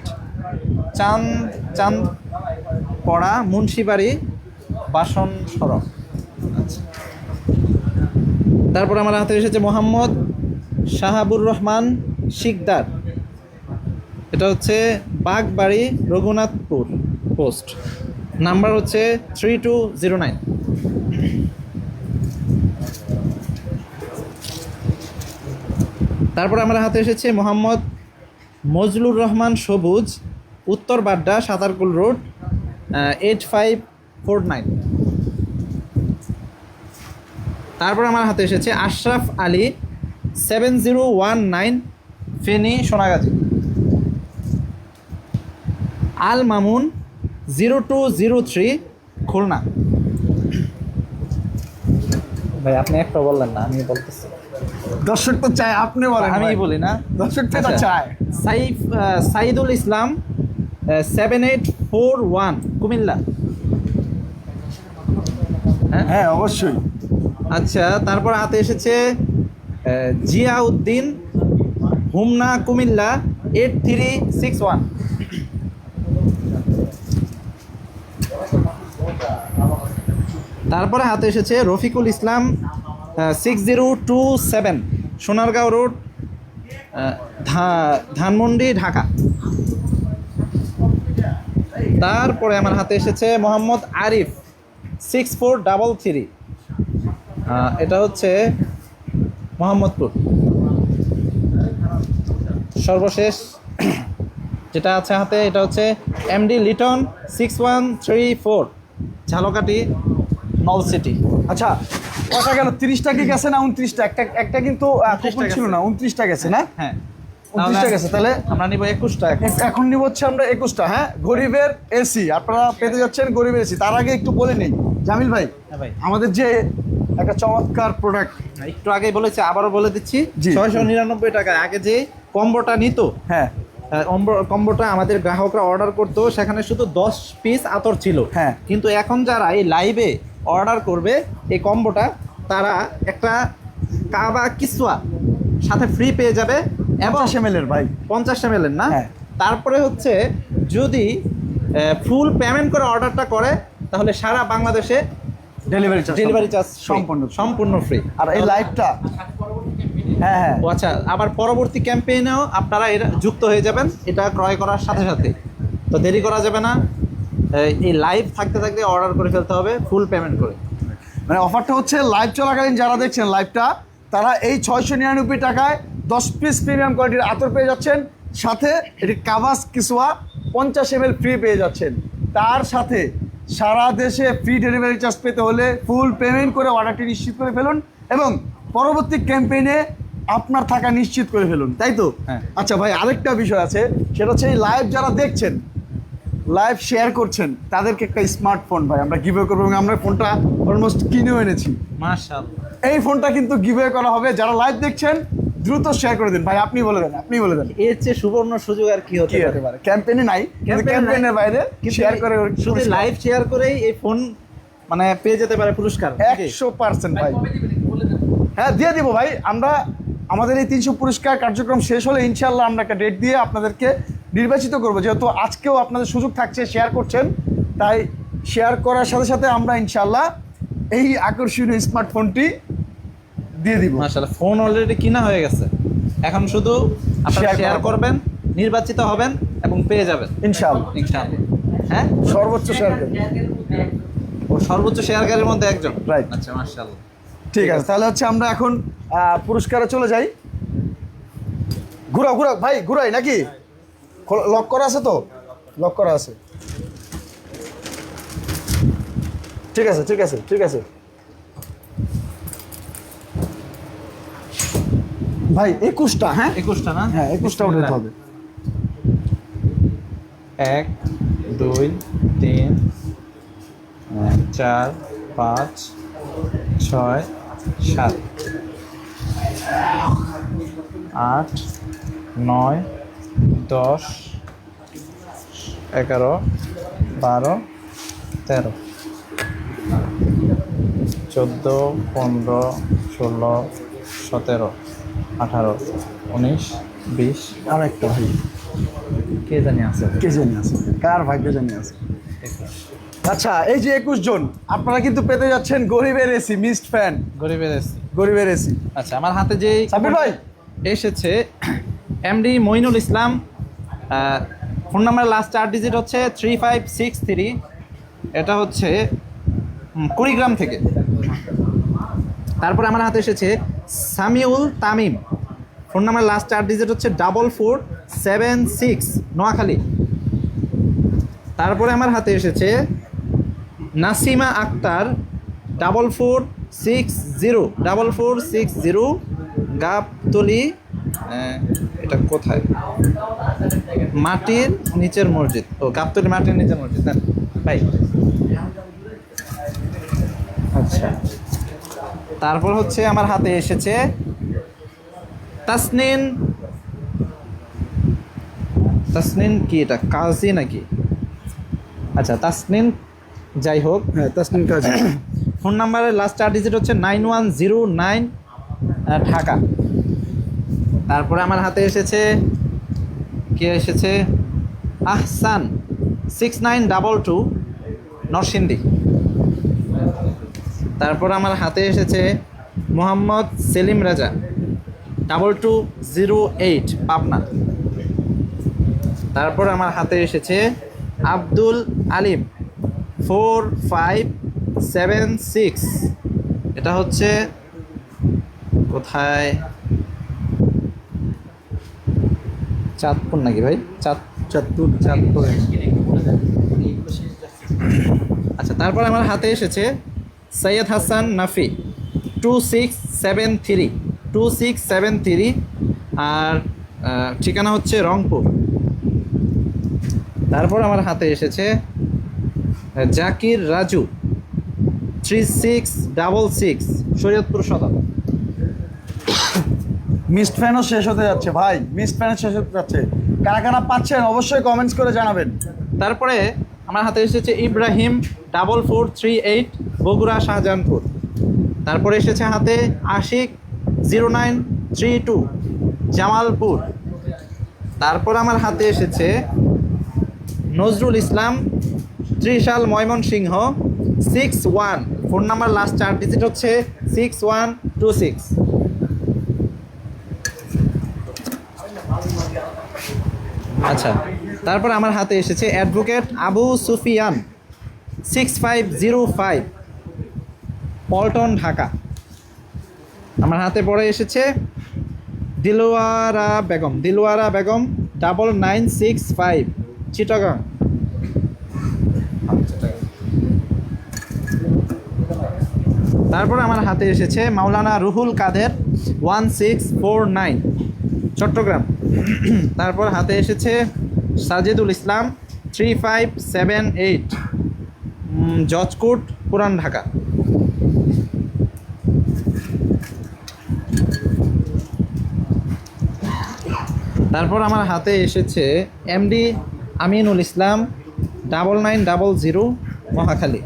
চাঁদপাড়া, মুন্সিবাড়ি, বাসন সড়ক। আচ্ছা, তারপর আমার হাতে এসেছে মোহাম্মদ শাহাবুর রহমান শিকদার, এটা হচ্ছে বাগবাড়ি, রঘুনাথপুর পোস্ট, নাম্বার হচ্ছে 3209। তারপর আমার হাতে এসেছে মোহাম্মদ মজলুর রহমান সবুজ, উত্তর বাড্ডা, সাতারকুল রোড, 8549। তারপর আমার হাতে এসেছে আশরাফ আলী 7019, ফেনী, সোনাগাজী। আল মামুন 0203, খুলনা। ভাই আপনি একটা বললেন না, আমি বলতেছি। দর্শক তো চায় আপনি বলেন, আমি ভাই। বলি না, দর্শক তো এটা আচ্ছা। চায়। সাইদুল ইসলাম 7841, কুমিল্লা। হ্যাঁ, অবশ্যই। আচ্ছা, তারপর হাতে এসেছে জিয়াউদ্দিন হুমনা, কুমিল্লা 8361। তারপরে হাতে এসেছে রফিকুল ইসলাম 6027 সোনারগাঁও রোড, ধানমন্ডি, ঢাকা। তারপরে আমার হাতে এসেছে মোহাম্মদ আরিফ 6433, এটা হচ্ছে মোহাম্মদপুর। সর্বশেষ যেটা আছে হাতে এটা হচ্ছে এমডি লিটন 6134 ঝালকাঠি, নলসিটি। আচ্ছা কটা গেল? 30টা কি গেছে না 29টা? একটা কিন্তু কুপন ছিল না, 29টা গেছে না? হ্যাঁ 29টা গেছে। তাহলে আমরা নিব 21টা। এখন নিব হচ্ছে আমরা 21টা। হ্যাঁ, গরিবের এসি আপনারা পেতে যাচ্ছেন, গরিবের এসি। তার আগে একটু বলে নিই জামিল ভাই, হ্যাঁ ভাই, আমাদের যে একটা চমৎকার প্রোডাক্ট, একটু আগেই বলেছি, আবারও বলে দিচ্ছি, জি। 699 টাকায় আগে যে কম্বোটা নিত, হ্যাঁ কম্বোটা আমাদের গ্রাহকরা অর্ডার করতো, সেখানে শুধু 10 পিস আতর ছিল। হ্যাঁ। কিন্তু এখন যারা এই লাইভে অর্ডার করবে এই কম্বোটা, তারা একটা কাবা কিসওয়া সাথে ফ্রি পেয়ে যাবে, এবং 50 ml এর ভাই। 50 ml না। হ্যাঁ। তারপরে হচ্ছে যদি ফুল পেমেন্ট করে অর্ডারটা করে, তাহলে সারা বাংলাদেশে ডেলিভারি চার্জ সম্পূর্ণ ফ্রি। আর এই লাইভটা, হ্যাঁ হ্যাঁ, ও আচ্ছা, আবার পরবর্তী ক্যাম্পেইনেও আপনারা এটা যুক্ত হয়ে যাবেন, এটা ক্রয় করার সাথে সাথে। তো দেরি করা যাবে না, এই লাইভ থাকতে থাকতে অর্ডার করে ফেলতে হবে ফুল পেমেন্ট করে। মানে অফারটা হচ্ছে লাইভ চলাকালীন যারা দেখছেন লাইভটা, তারা এই 699 টাকায় 10 পিস প্রিমিয়াম কোয়ালিটির আতর পেয়ে যাচ্ছেন, সাথে এটি কাভাস কিসওয়া 50 ml ফ্রি পেয়ে যাচ্ছেন। তার সাথে সারা দেশে ফ্রি ডেলিভারি চার্জ পেতে হলে ফুল পেমেন্ট করে অর্ডারটি নিশ্চিত করে ফেলুন, এবং পরবর্তী ক্যাম্পেইনে আপনার থাকা নিশ্চিত করে ফেলুন, তাই তো? হ্যাঁ। আচ্ছা ভাই, আরেকটা বিষয় আছে, সেটা হচ্ছে এই লাইভ যারা দেখছেন, লাইভ শেয়ার করছেন, তাদেরকে একটা স্মার্টফোন ভাই আমরা গিভওয়ে করবো, এবং আমরা ফোনটা অলমোস্ট কিনেও এনেছি। মাশাআল্লাহ, এই ফোনটা কিন্তু গিভওয়ে করা হবে। যারা লাইভ দেখছেন দ্রুত শেয়ার করে দিন ভাই। আপনি বলে দেন, আপনি বলে দেন এর চেয়ে সুবর্ণ সুযোগ আর কি হতে কি পারে? হতে পারে? ক্যাম্পেইনে নাই, কিন্তু ক্যাম্পেইনের বাইরে শেয়ার করে শুধু লাইভ শেয়ার করেই এই ফোন মানে পেয়ে যেতে পারে পুরস্কার। 100% ভাই। হ্যাঁ, দিয়ে দিব ভাই। আমরা আমাদের এই 300 পুরস্কার কার্যক্রম শেষ হলে ইনশাআল্লাহ আমরা একটা ডেট দিয়ে আপনাদেরকে নির্বাচিত করবো। যেহেতু আজকেও আপনাদের সুযোগ থাকছে, শেয়ার করছেন, তাই শেয়ার করার সাথে সাথে আমরা ইনশাআল্লাহ এই আকর্ষণীয় স্মার্টফোনটি দিয়ে দিব। মাশাআল্লাহ, ফোন অলরেডি কিনা হয়ে গেছে, এখন শুধু আপনারা Share শেয়ার করা। করবেন, নির্বাচিত হবেন এবং পেয়ে যাবেন ইনশাআল্লাহ ইনশাআল্লাহ। হ্যাঁ, সর্বোচ্চ শেয়ার করবেন। ও সর্বোচ্চ শেয়ারকারীর মধ্যে একজন। Right. আচ্ছা, মাশাআল্লাহ। ঠিক আছে, তাহলে হচ্ছে আমরা এখন পুরস্কারে চলে যাই। ঘুরাও ঘুরাও ভাই, ঘুরাই নাকি? লক করা আছে তো? লক করা আছে। ঠিক আছে ঠিক আছে ঠিক আছে ভাই, 21টা। হ্যাঁ 21টা না? হ্যাঁ, 21টা উঠাতে হবে। 1 2 3 4 5 6 7 8 9 10 11 12 13 14 15 16 17 18 19 20 আর একটা ভাই, কে জানি আছে। কে জানি আছে, কার ভাগ্য জানি আছে। আচ্ছা, এই যে 21 জন, আপনারা কিন্তু পেতে যাচ্ছেন গরিবের এসি মিস্ট ফ্যান, গরিবের এসি। গরিবের এসি। আচ্ছা, আমার হাতে যে সাব্বির ভাই, এসেছে MD Moinul Islam, phone number last 4 digit হচ্ছে 3563, এটা হচ্ছে কুড়িগ্রাম থেকে। তারপরে আমার হাতে এসেছে Samiul Tamim, phone number last 4 digit হচ্ছে 4476, নোয়াখালী। তারপরে আমার হাতে এসেছে নাসিমা আক্তার 4460 গাবতলি, এটা কোথায়? মাটির নিচের মসজিদ। ও, গাবতলি মাটির নিচের মসজিদ না ভাই। আচ্ছা, তারপর হচ্ছে আমার হাতে এসেছে তাসনিন কি, এটা কাজী নাকি? আচ্ছা, তাসনিন, যাই হোক, হ্যাঁ তাসনিম কাজী। ফোন নাম্বারের লাস্ট 4 ডিজিট হচ্ছে 9109, ঢাকা। তারপরে আমার হাতে এসেছে কে এসেছে আহসান 6922, নরসিংদী। তারপর আমার হাতে এসেছে মোহাম্মদ সেলিম রাজা 2208 পাবনা। তারপর আমার হাতে এসেছে আব্দুল আলিম 4576, এটা হচ্ছে কোথায়, চাঁদপুর নাকি ভাই? চাঁদপুর। আচ্ছা, তারপর আমার হাতে এসেছে সৈয়দ হাসান নাফি 2673, আর ঠিকানা হচ্ছে রংপুর। তারপর আমার হাতে এসেছে জাকির রাজু 3666 শরীয়তপুর সদর। মিস্ট ফ্যানও শেষ হতে যাচ্ছে ভাই, মিস্ট ফ্যানও শেষ হতে যাচ্ছে। কারা কারা পাচ্ছেন অবশ্যই কমেন্টস করে জানাবেন। তারপরে আমার হাতে এসেছে ইব্রাহিম 4438 বগুড়া শাহজাহানপুর। তারপরে এসেছে হাতে আশিক 0932 জামালপুর। তারপর আমার হাতে এসেছে Nazrul Islam Trishal Mymensingh 61, phone number last 4 digit হচ্ছে 6126। আচ্ছা, তারপর আমার হাতে এসেছে অ্যাডভোকেট আবু সুফিয়ান 6505 পল্টন ঢাকা। আমার হাতে পড়ে এসেছে দিলওয়ারা বেগম 9965 চিটাগাং। তারপর আমার হাতে এসেছে মাওলানা রুহুল কাদের 1649 চট্টগ্রাম। তারপর হাতে এসেছে সাজেদুল ইসলাম 3578 জজকোট পুরান ঢাকা। তারপর আমার হাতে এসেছে এমডি আমিনুল ইসলাম 9900 মহাখালী।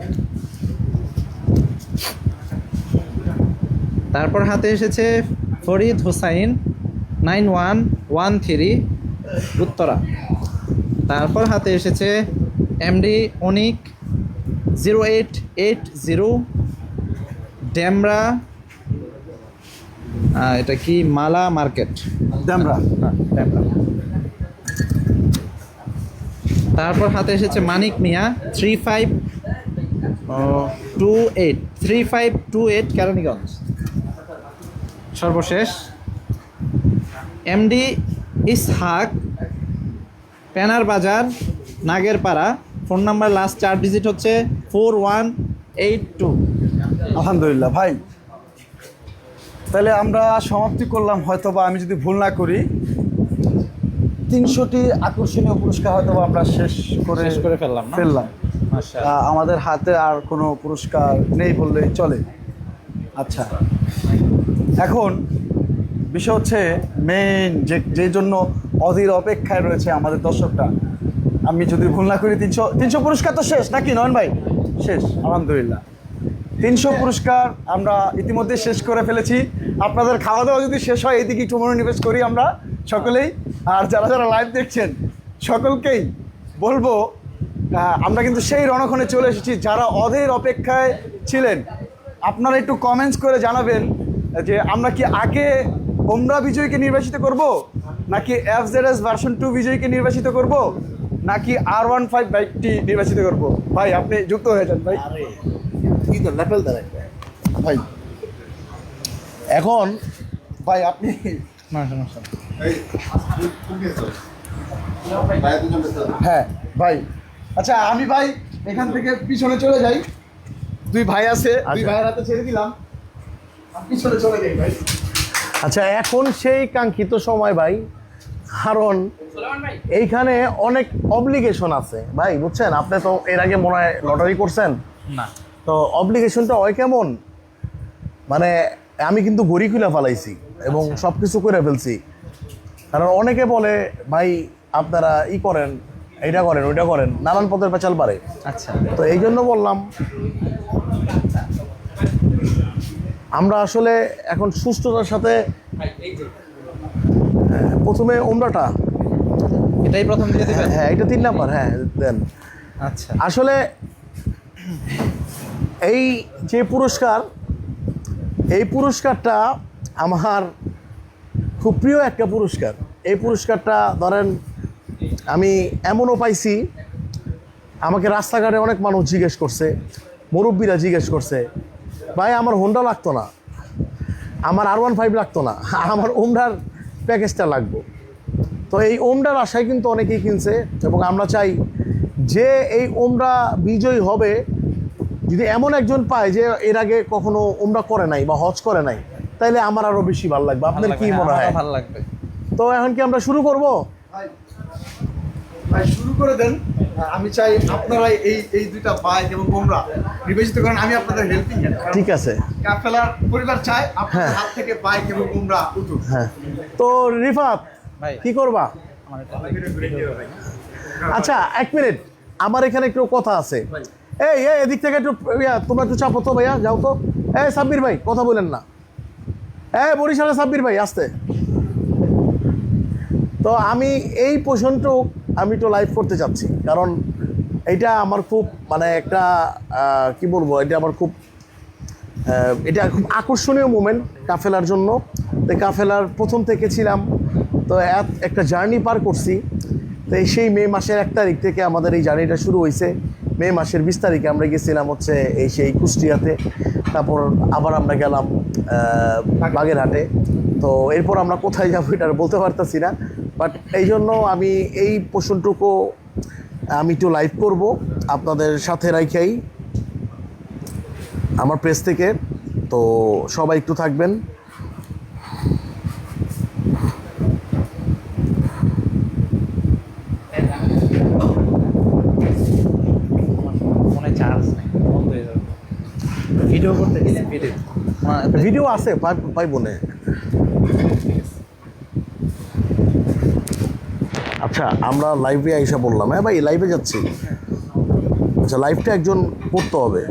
তারপর হাতে এসেছে ফরিদ হোসাইন 9113 উত্তরা। তারপর হাতে এসেছে এমডি অনিক 0880 ডেমরা, এটা কি মালা মার্কেট ড্যামরা। ডেমরা। তারপর হাতে এসেছে মানিক মিয়া 3528 কেরানীগঞ্জ। সর্বশেষ এমডি ইসহাক প্যানার বাজার Nagerpara, phone number last 4 digit হচ্ছে 4182। আলহামদুলিল্লাহ ভাই, তাহলে আমরা সমাপ্তি করলাম। হয়তোবা আমি যদি ভুল না করি 300টি আকর্ষণীয় পুরস্কার হয়তোবা আমরা শেষ করে ফেললাম না? ফেললাম। মাশাআল্লাহ। আমাদের হাতে আর কোনো পুরস্কার নেই বললেই চলে। আচ্ছা, এখন বিষয় হচ্ছে মেইন যে জন্য অধীর অপেক্ষায় রয়েছে আমাদের দর্শকরা। আমি যদি ভুল না করি 300 পুরস্কার তো শেষ নাকি নয়ন ভাই? শেষ, আলহামদুলিল্লাহ। 300 পুরস্কার আমরা ইতিমধ্যে শেষ করে ফেলেছি। আপনাদের খাওয়া দাওয়া যদি শেষ হয় এদিকে একটু মনোনিবেশ করি আমরা সকলেই। আর যারা যারা লাইভ দেখছেন সকলকেই বলবো আমরা কিন্তু সেই রণক্ষণে চলে এসেছি। যারা অধীর অপেক্ষায় ছিলেন আপনারা একটু কমেন্টস করে জানাবেন যে আমরা কি আগে ওমরা বিজয়কে নির্বাচিত করব, নাকি FZS ভার্সন 2 বিজয়কে নির্বাচিত করব, নাকি R15 বাইকটি নির্বাচিত করব? ভাই আপনি যুক্ত হয়ে যান ভাই। ভাই এখন ভাই আপনি হ্যাঁ ভাই। আচ্ছা আমি ভাই এখান থেকে পিছনে চলে যাই, 2 ভাই আছে, 2 ভাইয়ের হাতে ছেড়ে দিলাম, পিছনে চলে যাই ভাই। আচ্ছা, এখন সেই কাঙ্ক্ষিত সময় ভাই, কারণ এইখানে অনেক অব্লিগেশন আছে ভাই, বুঝছেন? আপনি তো এর আগে মনে হয় লটারি করছেন না, তো অব্লিগেশনটা হয় কেমন, মানে আমি কিন্তু ঘড়ি খুলে ফেলাইছি এবং সব কিছু করে ফেলছি। কারণ অনেকে বলে ভাই আপনারা করেন, এইটা করেন, ওইটা করেন, নানান পদের পেঁচাল পারে। আচ্ছা, তো এই জন্য বললাম আমরা আসলে এখন সুস্থতার সাথে প্রথমে ওমরাটা, এটাই প্রথম দিয়ে দেবেন? হ্যাঁ এটা 3 নাম্বার, হ্যাঁ দেন। আচ্ছা, আসলে এই যে পুরস্কার, এই পুরস্কারটা আমার খুব প্রিয় একটা পুরস্কার। এই পুরস্কারটা ধরেন আমি এমনও পাইছি, আমাকে রাস্তাঘাটে অনেক মানুষ জিজ্ঞেস করছে, মুরব্বীরা জিজ্ঞেস করছে, ভাই আমার হোন্ডা লাগতো না, আমার R15 লাগতো না, আমার ওমরার প্যাকেজটা লাগবে। তো এই ওমরার আশায় কিন্তু অনেকেই কিনছে, এবং আমরা চাই যে এই ওমরা বিজয়ী হবে যদি এমন একজন পায় যে এর আগে কখনো ওমরা করে নাই বা হজ করে নাই, তাইলে আমার আরো বেশি ভালো লাগবে। আপনার কি মনে হয়? ভালো লাগবে। তো এখন কি আমরা শুরু করব? ভাই শুরু করে দেন। আমি চাই আপনারা এই দুইটা বাইক এবং ওমরা নিবেদিত করেন। আমি আপনাদের হেল্পিং হ্যান্ড। ঠিক আছে। কাফেলার পরিবার চায় আপনাদের হ্যাঁ। হাত থেকে বাইক এবং ওমরা উঠুক। হ্যাঁ, তো রিফাত ভাই কি করবা? আমার এটা আচ্ছা, 1 মিনিট, আমার এখানে একটু কথা আছে। এই এই এদিক থেকে একটু তোমরা একটু চাপো তো ভাইয়া, যাও তো। এই সাব্বির ভাই কথা বলেন না। এই বরিশালের সাব্বির ভাই আসতে। তো আমি এই পোষণটুক আমি একটু লাইভ করতে চাচ্ছি, কারণ এইটা আমার খুব মানে একটা কি বলবো, এটা আমার খুব এটা খুব আকর্ষণীয় মোমেন্ট কাফেলার জন্য। তো কাফেলার প্রথম থেকে ছিলাম, তো একটা জার্নি পার করছি। তো সেই মে মাসের 1 তারিখ থেকে আমাদের এই জার্নিটা শুরু হয়েছে। মে মাসের 20 তারিখে আমরা গেছিলাম হচ্ছে সেই কুষ্টিয়াতে, তারপর আবার আমরা গেলাম বাগেরহাটে। তো এরপর আমরা কোথায় যাবো এটা আর বলতে পারতেছি না, বাট এই জন্য আমি এই পোষণটুকু আমি একটু লাইভ করব আপনাদের সাথে রাইখাই আমার প্রেস থেকে। তো সবাই একটু থাকবেন। ফোনে চার্জ নেই, বন্ধ হয়ে যাবে। ভিডিও করতে গেলে ভিডিও আছে পাইবো না। আচ্ছা, আমরা লাইভে আইসা বললাম, হ্যাঁ ভাই লাইভে যাচ্ছি। আচ্ছা, লাইভটা একজন করতে হবে।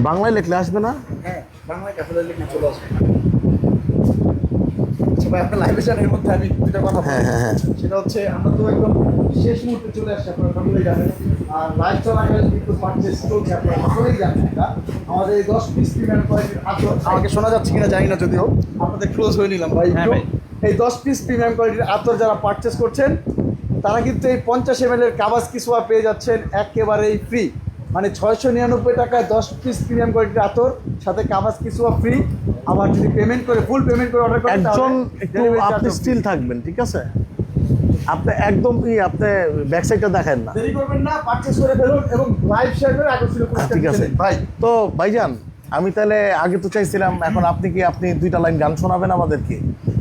বাংলায় লিখলে আসবে না? হ্যাঁ, বাংলায় কাফেলার লিখে চলে আসবে। আচ্ছা ভাই, আপনার লাইভে জানেন, এর মধ্যে আমি দুটো কথা বলবো। হ্যাঁ। সেটা হচ্ছে আমরা তো একদম শেষ মুহূর্তে চলে আসছি, আপনারা সকলেই জানেন। আর লাইভ চলাকালীন কিন্তু পারচেস চলছে, আপনারা সকলেই জানেন। এটা আমাদের এই 10 পিস প্রিমিয়াম কোয়ালিটির আতর, আমাকে শোনা যাচ্ছে কিনা জানি না, যদিও আপনাদের ক্লোজ হয়ে নিলাম ভাই। হ্যাঁ ভাই। এই 10 পিস প্রিমিয়াম কোয়ালিটির আতর যারা পারচেস করছেন, তারা কিন্তু এই 50 ml এর কাবাস কিসোয়া পেয়ে যাচ্ছেন একেবারেই ফ্রি। মানে 699 টাকায় 10 পিস প্রিমিয়াম কোয়ালিটির আতর, সাথে কাবাস কিসোয়া ফ্রি। আবার যদি পেমেন্ট করে ফুল পেমেন্ট করে অর্ডার করেন, একজন একটু আপনি স্টিল থাকবেন, ঠিক আছে? আপনি একদম আপনি ব্যাক সাইডটা দেখেন না, দেরি করবেন না, পারচেজ করে ফেলুন এবং লাইভ শেয়ার করে আকর্ষণীয় পুরস্কার ঠিক আছে জিতে নিন। ভাই তো ভাইজান, আমি তাহলে আগে তো চাইছিলাম, এখন আপনি কি 2টা লাইন গান শোনাবেন আমাদেরকে?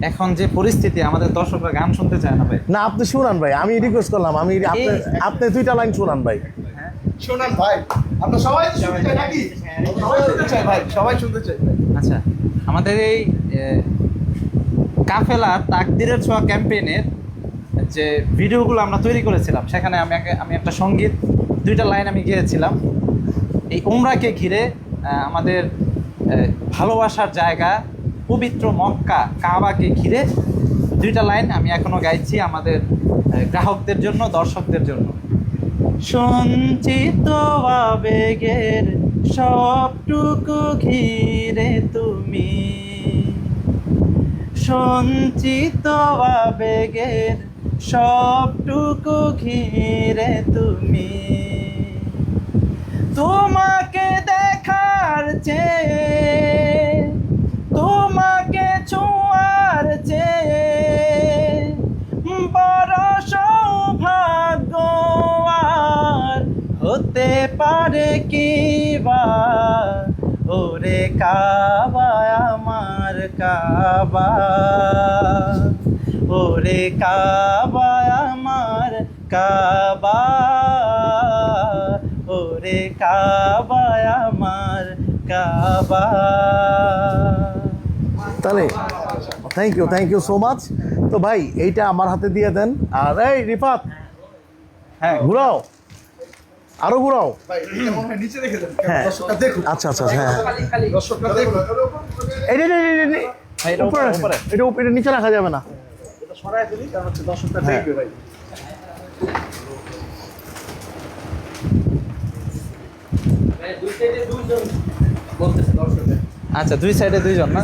এখন যে পরিস্থিতি, আমাদের দর্শকরা গান শুনতে চায় না ভাই। না, আপনি শুনান ভাই, আমি রিকোয়েস্ট করলাম, আপনি 2টা লাইন শুনান ভাই। শোনান ভাই, আমরা সবাই শুনতে চাই নাকি? সবাই শুনতে চাই ভাই, সবাই শুনতে চাই। আচ্ছা, আমাদের এই কাফেলা তাকদিরের ছোঁয়া ক্যাম্পেইনের যে ভিডিওগুলো আমরা তৈরি করেছিলাম, সেখানে আমি একটা সঙ্গীত 2টা লাইন আমি গেয়েছিলাম। এই উমরাকে ঘিরে আমাদের ভালোবাসার জায়গা পবিত্র মক্কা কাবাকে ঘিরে 2টা লাইন আমি এখনো গাইছি আমাদের গ্রাহকদের জন্য, দর্শকদের জন্য। সঞ্চিত আবেগের সবটুকু ঘিরে তুমি, সঞ্চিত আবেগের সবটুকু ঘিরে তুমি, তোমাকে দেখার চেয়ে, তোমাকে ছোঁয়ার চেয়ে বড় সৌভাগ্য আর হতে পারে কি বা, ওরে কাবা আমার কাবা, ওরে কাবা আমার কাবা, ওরে কাবা আমার কাবা। তাহলে থ্যাংক ইউ সো মাচ। তো ভাই এইটা আমার হাতে দিয়ে দেন। আর এই রিফাত, হ্যাঁ, ঘুরাও, আরো ঘুরাও। ভাই এটা মনে হয় নিচে রেখে দেন, হ্যাঁ। দর্শকরা দেখুন। আচ্ছা, হ্যাঁ, দর্শকরা দেখুন। এটা উপরে, এটা নিচে রাখা যাবে না। এটা সরায় ফেলি, কারণ হচ্ছে দর্শকরা হ্যাঁ। দেখবে ভাই। আচ্ছা, দুই সাইডে দুইজন না?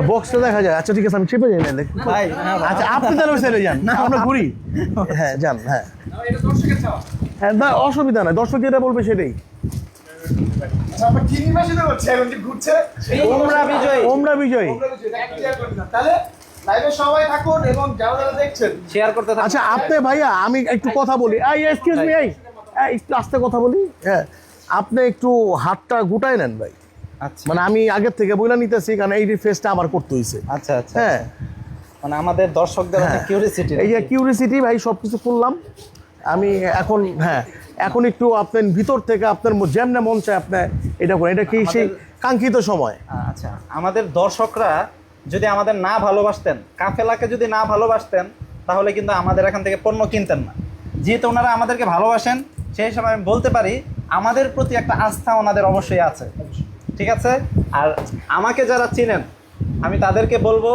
বক্সটা দেখা যায়। আচ্ছা ঠিক আছে, আমি চেপে যাই না দেখি। ভাই আচ্ছা আপনি তাহলে ওই সাইডে যান, আমরা ঘুরি। হ্যাঁ যান, হ্যাঁ হ্যাঁ, না অসুবিধা নাই, দর্শক যেটা বলবে সেটাই। আচ্ছা, আমরা কি নির্বাচিত করছি এখন যে ঘুরছে? ওমরা বিজয় ওমরা বিজয়ী। তাহলে লাইভে সবাই থাকুন এবং যারা যারা দেখছেন শেয়ার করতে থাকুন। আচ্ছা আপনি ভাইয়া, আমি একটু কথা বলি। এক্সকিউজ মি, একটু আস্তে কথা বলি। হ্যাঁ, আপনি একটু হাতটা গুটাই নেন ভাই। আচ্ছা মানে আমি আগের থেকে বইলা নিতেছি, কারণ এই ফেসটা আমার করতে হয়েছে। আচ্ছা আচ্ছা, হ্যাঁ, মানে আমাদের দর্শকদের অনেক কিউরিওসিটি। এই যে কিউরিসিটি ভাই, সব কিছু করলাম আমি এখন। হ্যাঁ, এখন একটু আপনার ভিতর থেকে আপনার যেমনে মন চায় আপনি এটা করেন। এটা কি সেই কাঙ্ক্ষিত সময়? আচ্ছা, আমাদের দর্শকরা যদি আমাদের না ভালোবাসতেন, কাফেলাকে যদি না ভালোবাসতেন, তাহলে কিন্তু আমাদের এখান থেকে পণ্য কিনতেন না। যেহেতু ওনারা আমাদেরকে ভালোবাসেন, সেই সময় আমি বলতে পারি আমাদের প্রতি একটা আস্থা ওনাদের অবশ্যই আছে। ঠিক আছে? আর আমাকে যারা চিনেন, আমি তাদেরকে বলবো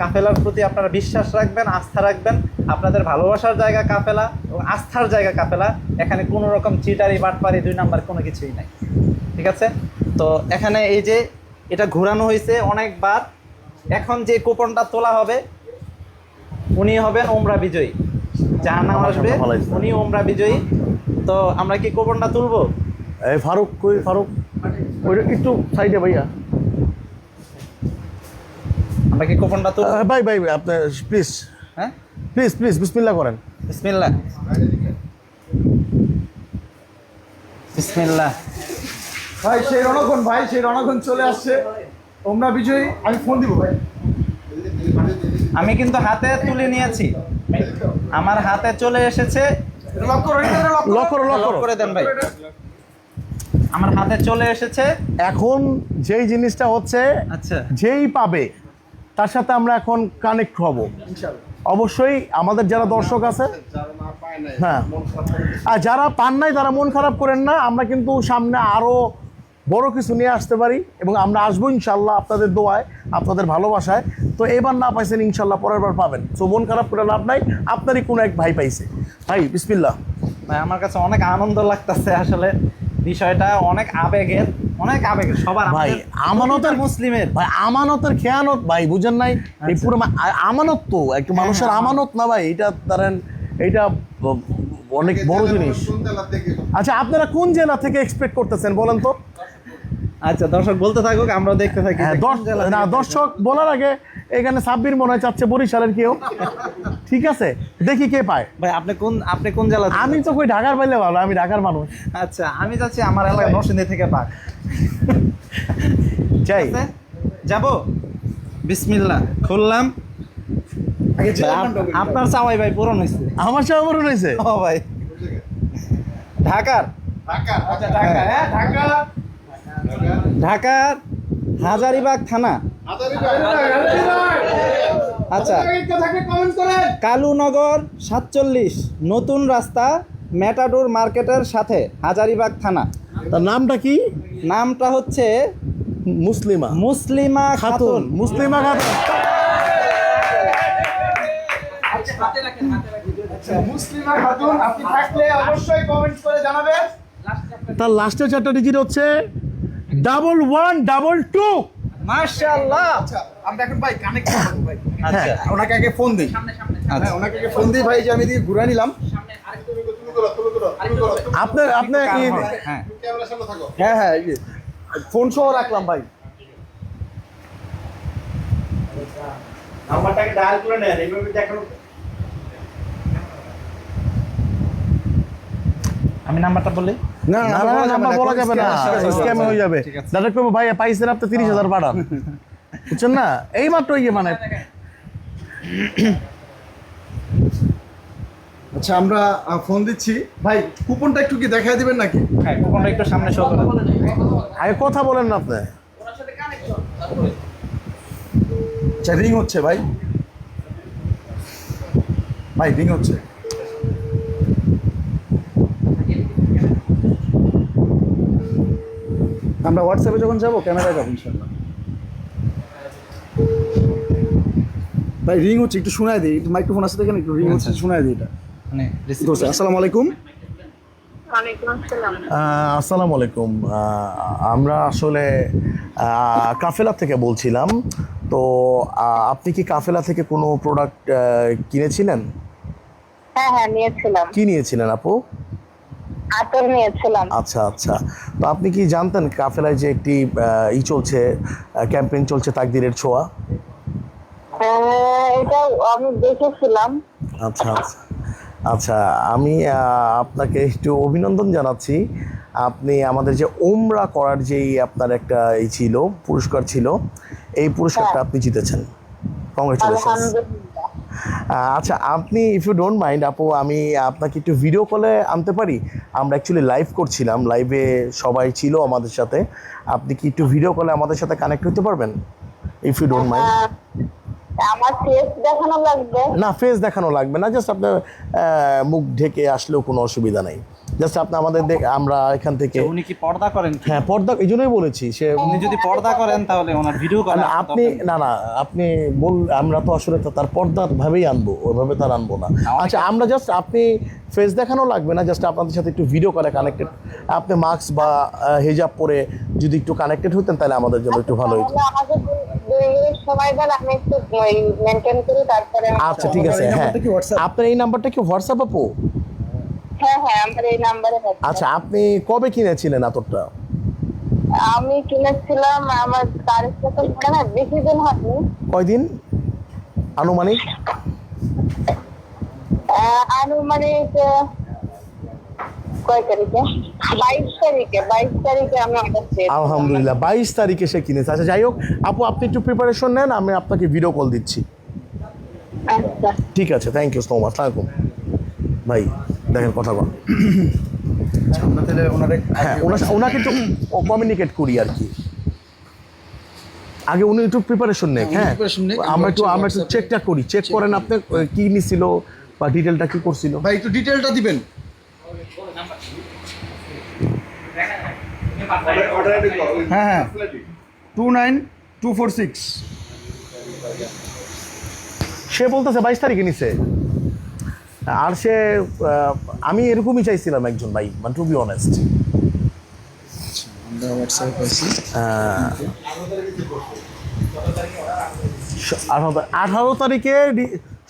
কাফেলার প্রতি আপনারা বিশ্বাস রাখবেন, আস্থা রাখবেন। আপনাদের ভালোবাসার জায়গা কাফেলা এবং আস্থার জায়গা কাফেলা। এখানে কোনো রকম চিটারি বাটপারি 2 নাম্বার কোনো কিছুই নাই। ঠিক আছে? তো এখানে এই যে এটা ঘোরানো হয়েছে অনেকবার, এখন যে কুপনটা তোলা হবে উনি হবেন ওমরা বিজয়ী। যার নাম আসবে উনি ওমরা বিজয়ী। তো আমরা কি কুপনটা তুলবো? এই ফারুক কই? ফারুক ওইটা একটু সাইডে ভাইয়া। আমরা কি কুপনটা তুলবো? ভাই ভাই আপনি প্লিজ, হ্যাঁ প্লিজ প্লিজ বিসমিল্লাহ করেন। বিসমিল্লাহ বিসমিল্লাহ। ভাই সেই রণক্ষণ, ভাই সেই রণক্ষণ চলে আসছে। ওমরা বিজয়ী, আমি ফোন দিব ভাই। আমি কিন্তু হাতে তুলে নিয়েছি, আমার হাতে চলে এসেছে। লক করো, লক করো, লক লক করো। করে দেন ভাই। আমার হাতে চলে এসেছে। এখন যেই জিনিসটা হচ্ছে, আচ্ছা যেই পাবে তার সাথে আমরা এখন কানেক্ট হব অবশ্যই। আমাদের যারা দর্শক আছে, হ্যাঁ, আর যারা পান নাই তারা মন খারাপ করেন না। আমরা কিন্তু সামনে আরো বড় কিছু নিয়ে আসতে পারি এবং আমরা আসবো ইনশাল্লাহ আপনাদের দোয়ায়, আপনাদের ভালোবাসায়। তো এবার না পাইছেন, ইনশাল্লাহ পরের বার পাবেন। তো মন খারাপ করে লাভ নাই, আপনারই কোনো এক ভাই পাইছে। ভাই বিসমিল্লাহ। ভাই আমার কাছে অনেক আনন্দ লাগতেছে, আসলে বিষয়টা অনেক আবেগের, অনেক আবেগের সবার। ভাই আমাদের আমানতের মুসলিমের ভাই, আমানতের খেয়ানত ভাই, বুঝেন নাই? এই পুরো আমানত তো একটা মানুষের আমানত না ভাই, এটা ধরেন এইটা অনেক বড় জিনিস। আচ্ছা আপনারা কোন জেলা থেকে এক্সপেক্ট করতেছেন বলেন তো? আচ্ছা দর্শক বলতে থাকুক, আমরা দেখতে থাকি। হ্যাঁ, না দর্শক বলার আগে এখানে সাব্বির মনে হয় চাচ্ছে বরিশালের কেউ। ঠিক আছে, দেখি কে পায়। ভাই আপনি কোন জেলা থেকে? আমি তো কই ঢাকার পাইলে ভালো, আমি ঢাকার মানুষ। আচ্ছা আমি যাচ্ছি আমার এলাকা নরসিংদী থেকে পাক। যাই, যাব। বিসমিল্লাহ, খুললাম। আগে ভাই, আপনার চাওয়াই ভাই পূরণ হয়েছে। আমার সাথে মনে হয়েছে। ও ভাই, ঢাকার ঢাকার হাজারীবাগ থানা। আচ্ছা, কালুনগর 47 নতুন রাস্তা, মেটাডোর মার্কেটের সাথে, হাজারীবাগ থানা। তার নামটা কি? নামটা হচ্ছে মুসলিমা মুসলিমা খাতুন। মুসলিমা খাতুন। মুসলিমা খাতুন, আপনি থাকলে অবশ্যই কমেন্ট করে জানাবেন। তার লাস্টের 4টা ডিজিট হচ্ছে 1122। মাশাআল্লাহ। আচ্ছা আমরা এখন ভাই কানেক্ট করব ভাই। আচ্ছা ওনাকে আগে ফোন দিই। হ্যাঁ, ওনাকে আগে ফোন দিই ভাই, যে আমি দিয়ে ঘুরে নিলাম। আপনার হ্যাঁ হ্যাঁ হ্যাঁ, এই যে ফোন সহ রাখলাম ভাই। নাম্বারটাকে ডায়াল করে নেন, এইভাবে দেখুন। আমি নাম্বারটা বলি। না না না, নাম্বার বলা যাবে না, স্ক্যাম হয়ে যাবে। ঠিক আছে। ডাইরেক্ট করবো ভাই পাইছেন আপনি 30,000 পাঠান, বুঝছেন না? এই মাত্র ইয়ে মানে আচ্ছা আমরা ফোন দিচ্ছি ভাই। কুপনটা একটু কি দেখাই দিবেন নাকি? হ্যাঁ, কুপনটা একটু সামনে শো করেন। আগে কথা বলেন না আপনি। আচ্ছা রিং হচ্ছে ভাই, ভাই রিং হচ্ছে। আমরা হোয়াটসঅ্যাপে যখন যাবো ক্যামেরায় যাবো ইনশাল্লাহ। ভাই রিং হচ্ছে, একটু শোনায় দিই। একটু মাইক্রোফোন আছে দেখেন, একটু রিং হচ্ছে, শোনায় দিই এটা। মানে রিসিভ আসসালামু আলাইকুম। ওয়ালাইকুম আসসালাম। আসসালামু আলাইকুম। আমরা আসলে কাফেলা থেকে বলছিলাম। তো আপনি কি কাফেলা থেকে কোনো প্রোডাক্ট কিনেছিলেন? হ্যাঁ হ্যাঁ নিয়েছিলাম, কি নিয়েছিলেন আপু? আতর নিয়েছিলাম। আচ্ছা আচ্ছা। তো আপনি কি জানতেন কাফেলায় যে একটি চলছে, ক্যাম্পেইন চলছে তাকদিরের ছোঁয়া? এটা আমি দেখেছিলাম। আচ্ছা আচ্ছা আচ্ছা। আমি আপনাকে একটু অভিনন্দন জানাচ্ছি। আপনি আমাদের যে ওমরা করার যেই আপনার একটা ছিল পুরস্কার ছিল, এই পুরস্কারটা আপনি জিতেছেন। কংগ্রেচুলেশনস। আলহামদুলিল্লাহ। আচ্ছা, আপনি ইফ ইউ ডোন্ট মাইন্ড আপু, আমি আপনাকে একটু ভিডিও কলে আনতে পারি? আমরা অ্যাকচুয়ালি লাইভ করছিলাম, লাইভে সবাই ছিল আমাদের সাথে। আপনি কি একটু ভিডিও কলে আমাদের সাথে কানেক্ট হতে পারবেন, ইফ ইউ ডোন্ট মাইন্ড? আমার ফেস দেখানো লাগবে? না, ফেস দেখানো লাগবে না, জাস্ট আপনার মুখ ঢেকে আসলেও কোনো অসুবিধা নেই। জাস্ট আপনি আমাদের আমরা এখান থেকে। উনি কি পর্দা করেন? হ্যাঁ, পর্দা, এই জন্যই বলেছি। সে উনি যদি পর্দা করেন তাহলে ওনার ভিডিও করেন আপনি না না আপনি আমরা তো আসলে তার পর্দার ভাবেই আনবো, ওইভাবে তার আনবো না। আচ্ছা, আমরা জাস্ট আপনি ফেস দেখানো লাগবে না, জাস্ট আপনাদের সাথে একটু ভিডিও করে কানেক্টেড, আপনি মাস্ক বা হিজাব পরে যদি একটু কানেক্টেড হতেন তাহলে আমাদের জন্য একটু ভালো হতো। আমাকে 2 মিনিট সময় দেন, আমি একটু মেনটেন করি, তারপরে আচ্ছা ঠিক আছে। হ্যাঁ, আপনার এই নাম্বারটা কি হোয়াটসঅ্যাপ আপু? হ্যাঁ হ্যাঁ আমার এই নাম্বারে আছে। আচ্ছা, আপনি কবে কিনেছিলেন আতরটা? আমি কিনেছিলাম, আমার তারিখটা তো মনে হয় বেশি দিন হয়নি। কয়দিন আনুমানিক? আনুমানিক কয় তারিখে? 22 তারিখে আমি অর্ডার দিয়েছি। আলহামদুলিল্লাহ, 22 তারিখে সে কিনেছে। আচ্ছা, যাই হোক আপু, আপনি একটু প্রিপারেশন নেন, আমি আপনাকে ভিডিও কল দিচ্ছি। আচ্ছা ঠিক আছে, থ্যাংক ইউ সো মাচ। আসসালামাইকুম ভাই, দেখেন কথা বল। আমরা তাহলে হ্যাঁ, ওনাকে একটু কমিউনিকেট করি আর কি। আগে উনি একটু প্রিপারেশন নেন। হ্যাঁ, আমরা একটু চেকটা করি, চেক করেন আপনি কি নিছিল বা ডিটেলটা কি করছিল। ভাই একটু ডিটেলটা দিবেন। হ্যাঁ হ্যাঁ, 29246। সে বলতেছে 22 তারিখে নিছে। আর সে আমি এরকমই চাইছিলাম একজন ভাই, মানে টু বি অনেস্ট। আমরা হোয়াটসঅ্যাপে পাইছি 18 তারিখে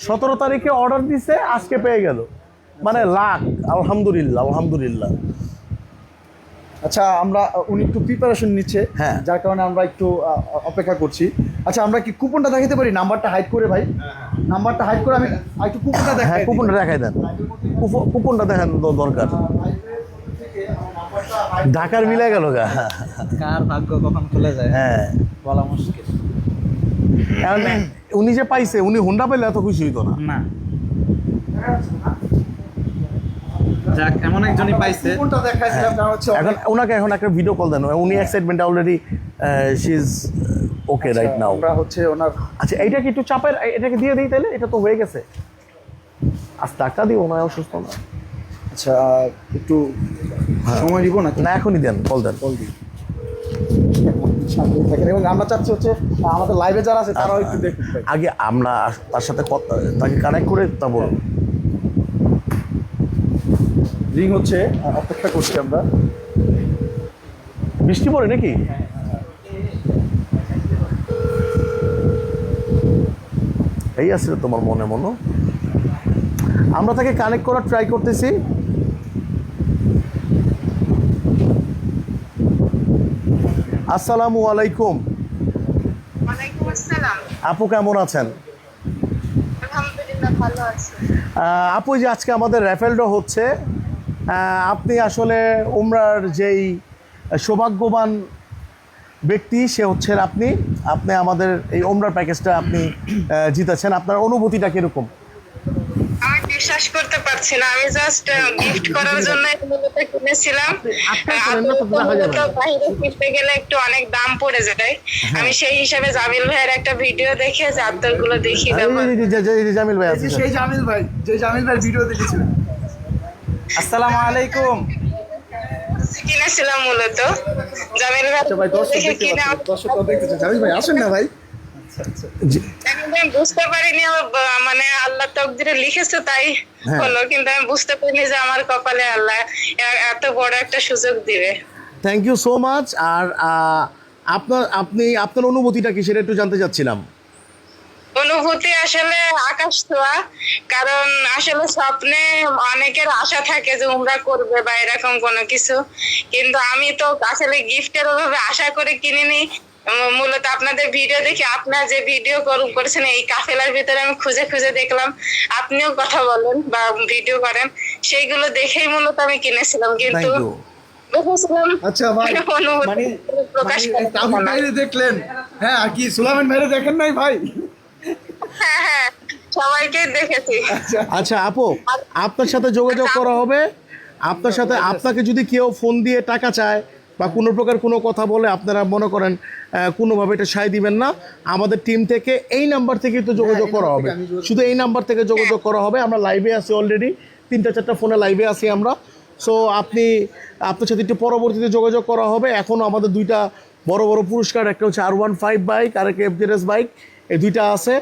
17 তারিখে অর্ডার দিছে, আজকে পেয়ে গেল, মানে লাখ। আলহামদুলিল্লাহ আলহামদুলিল্লাহ। আচ্ছা, আমরা উনি একটু প্রিপারেশন নিচ্ছে, হ্যাঁ। যার কারণে আমরা একটু অপেক্ষা করছি। আচ্ছা, আমরা কি কুপনটা দেখাতে পারি? নাম্বারটা হাইড করে ভাই, নাম্বারটা হাইড করে আমি একটু কুপনটা হ্যাঁ, দেখাই। কুপনটা দেখাই দেন, কুপনটা দেখান তো দরকার। ঢাকার মিলে গেল গা। কার ভাগ্য কখন খুলে যায় হ্যাঁ, বলা মুশকিল। কারণ উনি যে পাইছে, উনি হোন্ডা পেলে এত খুশি হইতো না। না, যাক, এমন একজনই পাইছে। কুপনটা দেখাইছিলাম, কারণ হচ্ছে এখন ওনাকে এখন একটা ভিডিও কল দেন, উনি excitement already, she is okay right now. আমরা হচ্ছে ওনার। আচ্ছা, এইটা কি একটু চাপের, এটাকে দিয়ে দিই তাহলে, এটা তো হয়ে গেছে। আজ টাকা দিও না, অসুস্থ না। আচ্ছা, একটু সময় দিব না? না, এখনই দেন, কল দেন। কল দিই থাকেন, এবং আমরা চাচ্ছি হচ্ছে আমাদের লাইভে যারা আছে তারাও একটু দেখুন ভাই। আগে আমরা তার সাথে তাকে কানেক্ট করে তা বলুন। রিং হচ্ছে, অপেক্ষা করছি আমরা। বৃষ্টি পড়ে নাকি? এই আছে তোমার মনে মনে। আমরা তাকে কানেক্ট করার ট্রাই করতেছি। আসসালামু আলাইকুম। ওয়ালাইকুম আসসালাম। আপু কেমন আছেন? আলহামদুলিল্লাহ ভালো আছি। আপু, যে আজকে আমাদের র্যাফেল ড্র হচ্ছে, আপনি আসলে উমরার যেই সৌভাগ্যবান ব্যক্তি সে হচ্ছেন আপনি। আপনি আমাদের এই উমরার প্যাকেজটা আপনি জিতেছেন। আপনার অনুভূতিটা কিরকম? আমি বিশ্বাস করতে পারছি না, আমি জাস্ট গিফট করার জন্য মূলত কিনেছিলাম। বাইরে কিনতে গেলে একটু অনেক দাম পড়ে যায়, আমি সেই হিসাবে জামিল ভাইয়ের একটা ভিডিও দেখে আতর গুলো দেখি। জামিল ভাই আছে। সেই জামিল ভাই, যে জামিল ভাই ভিডিও দেখেছিলেন। আসসালামু আলাইকুম। কিনেছিলাম মূলত জামিল আচ্ছা ভাই, ভাই দর্শক দেখে দেখতে কিনে পাচ্ছেন, দর্শকরা দেখতেছে। জামিল ভাই আসেন না ভাই। আচ্ছা আচ্ছা। এখন আমি বুঝতে পারিনি মানে আল্লাহ তকদিরে লিখেছে তাই হলো, কিন্তু আমি বুঝতে পারিনি যে আমার কপালে আল্লাহ এত বড় একটা সুযোগ দিবে। Thank you so much. আর আপনার অনুভূতিটা কি সেটা একটু জানতে চাচ্ছিলাম। অনুভূতি আসলে আকাশ ছোঁয়া, কারণ আসলে স্বপ্নে অনেকের আশা থাকে যে উমরা করবে বা এরকম কোনো কিছু, কিন্তু আমি তো আসলে গিফটের ওভাবে আশা করে কিনিনি। মূলত আপনাদের ভিডিও দেখে, আপনার যে ভিডিও করেছেন এই কাফেলার ভিতরে আমি খুঁজে খুঁজে দেখলাম, আপনিও কথা বলেন বা ভিডিও করেন, সেইগুলো দেখেই মূলত আমি কিনেছিলাম। কিন্তু আচ্ছা ভাই, মানে প্রকাশ তামিম ভাইরে দেখলেন, হ্যাঁ আর কি সুলাইমান ভাইরে দেখেন নাই ভাই? হ্যাঁ হ্যাঁ, সবাইকে দেখেছি। আচ্ছা আপু, আপনার সাথে যোগাযোগ করা হবে। আপনাকে যদি কেউ ফোন দিয়ে টাকা চায় বা কোনো প্রকার কোনো কথা বলে, আপনারা মনে করেন কোনোভাবে এটা সায় দিবেন না, আমাদের টিম থেকে এই নাম্বার থেকেই তো যোগাযোগ করা হবে, শুধু এই নাম্বার থেকে যোগাযোগ করা হবে। আমরা লাইভে আছি অলরেডি, 3-4টা ফোনে লাইভে আছি আমরা। সো আপনার সাথে একটু পরবর্তীতে যোগাযোগ করা হবে। এখনও আমাদের 2টা বড় বড় পুরস্কার, একটা হচ্ছে R15 বাইক আর একটা FZS বাইক, এই 2টা আছে।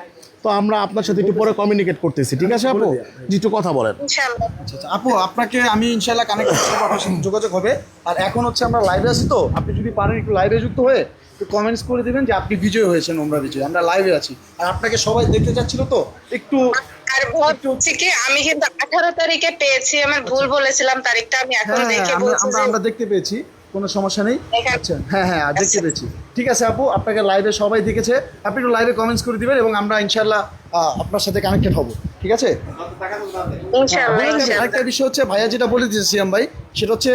তো আমরা আপনার সাথে একটু পরে কমিউনিকেট করতেছি, ঠিক আছে আপু? জি, একটু কথা বলেন। ইনশাআল্লাহ। আচ্ছা আপু, আপনাকে আমি ইনশাল্লাহ কানেক্ট করবো, আপনার সাথে যোগাযোগ হবে। আর এখন হচ্ছে আমরা লাইভে আছি, তো আপনি যদি পারেন একটু লাইভে যুক্ত হয়ে একটু কমেন্টস করে দিবেন যে আপনি বিজয় হয়েছেন, ওমরা বিজয়। আমরা লাইভে আছি আর আপনাকে সবাই দেখতে যাচ্ছিল, তো একটু আর হচ্ছে কি, আমি কিন্তু 18 তারিখে পেয়েছি, আমার ভুল বলেছিলাম তারিখটা, আমি এখন দেখে বলছি যে আমরা দেখতে পেয়েছি, কোনো সমস্যা নেই। আচ্ছা হ্যাঁ হ্যাঁ, দেখতে পেয়েছি। ঠিক আছে আপু, আপনাকে লাইভে সবাই দেখেছে, আপনি একটু লাইভে কমেন্টস করে দিবেন এবং আমরা ইনশাল্লাহ আপনার সাথে কানেক্টেড হব, ঠিক আছে? ইনশাআল্লাহ। আরেকটা বিষয় হচ্ছে, ভাইয়া যেটা বলে দিয়েছে সিয়াম ভাই, সেটা হচ্ছে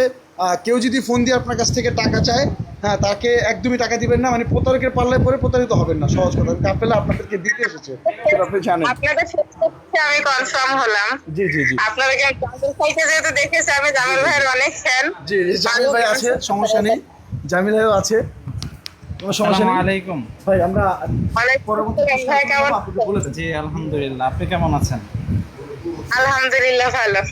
কেউ যদি ফোন দিয়ে আপনার কাছ থেকে টাকা চায়, হ্যাঁ তাকে একদমই টাকা দিবেন না, মানে প্রতারকের পাল্লায় পরে প্রতারিত হবেন না, সহজ কথা। কাপেলা আপনাদেরকে দিতে এসেছে, সেটা আপনি জানেন। আপনাদের সাথে আমি কনফার্ম হলাম। জি জি জি আপনাদেরকে জামিল ভাইকে যেহেতু দেখেছি, আমি জামিল ভাইয়ের অনেক ফ্যান। জি, জামিল ভাই আছে, সমস্যা নেই। জামিল ভাইও আছে, কোনো সমস্যা আসসালামু নেই। আলাইকুম। ভাই আমরা পরবর্তী ভাই কেমন? আপনি বলে দেন। জি আলহামদুলিল্লাহ, আপনি কেমন আছেন? আলহামদুলিল্লাহ ভালো।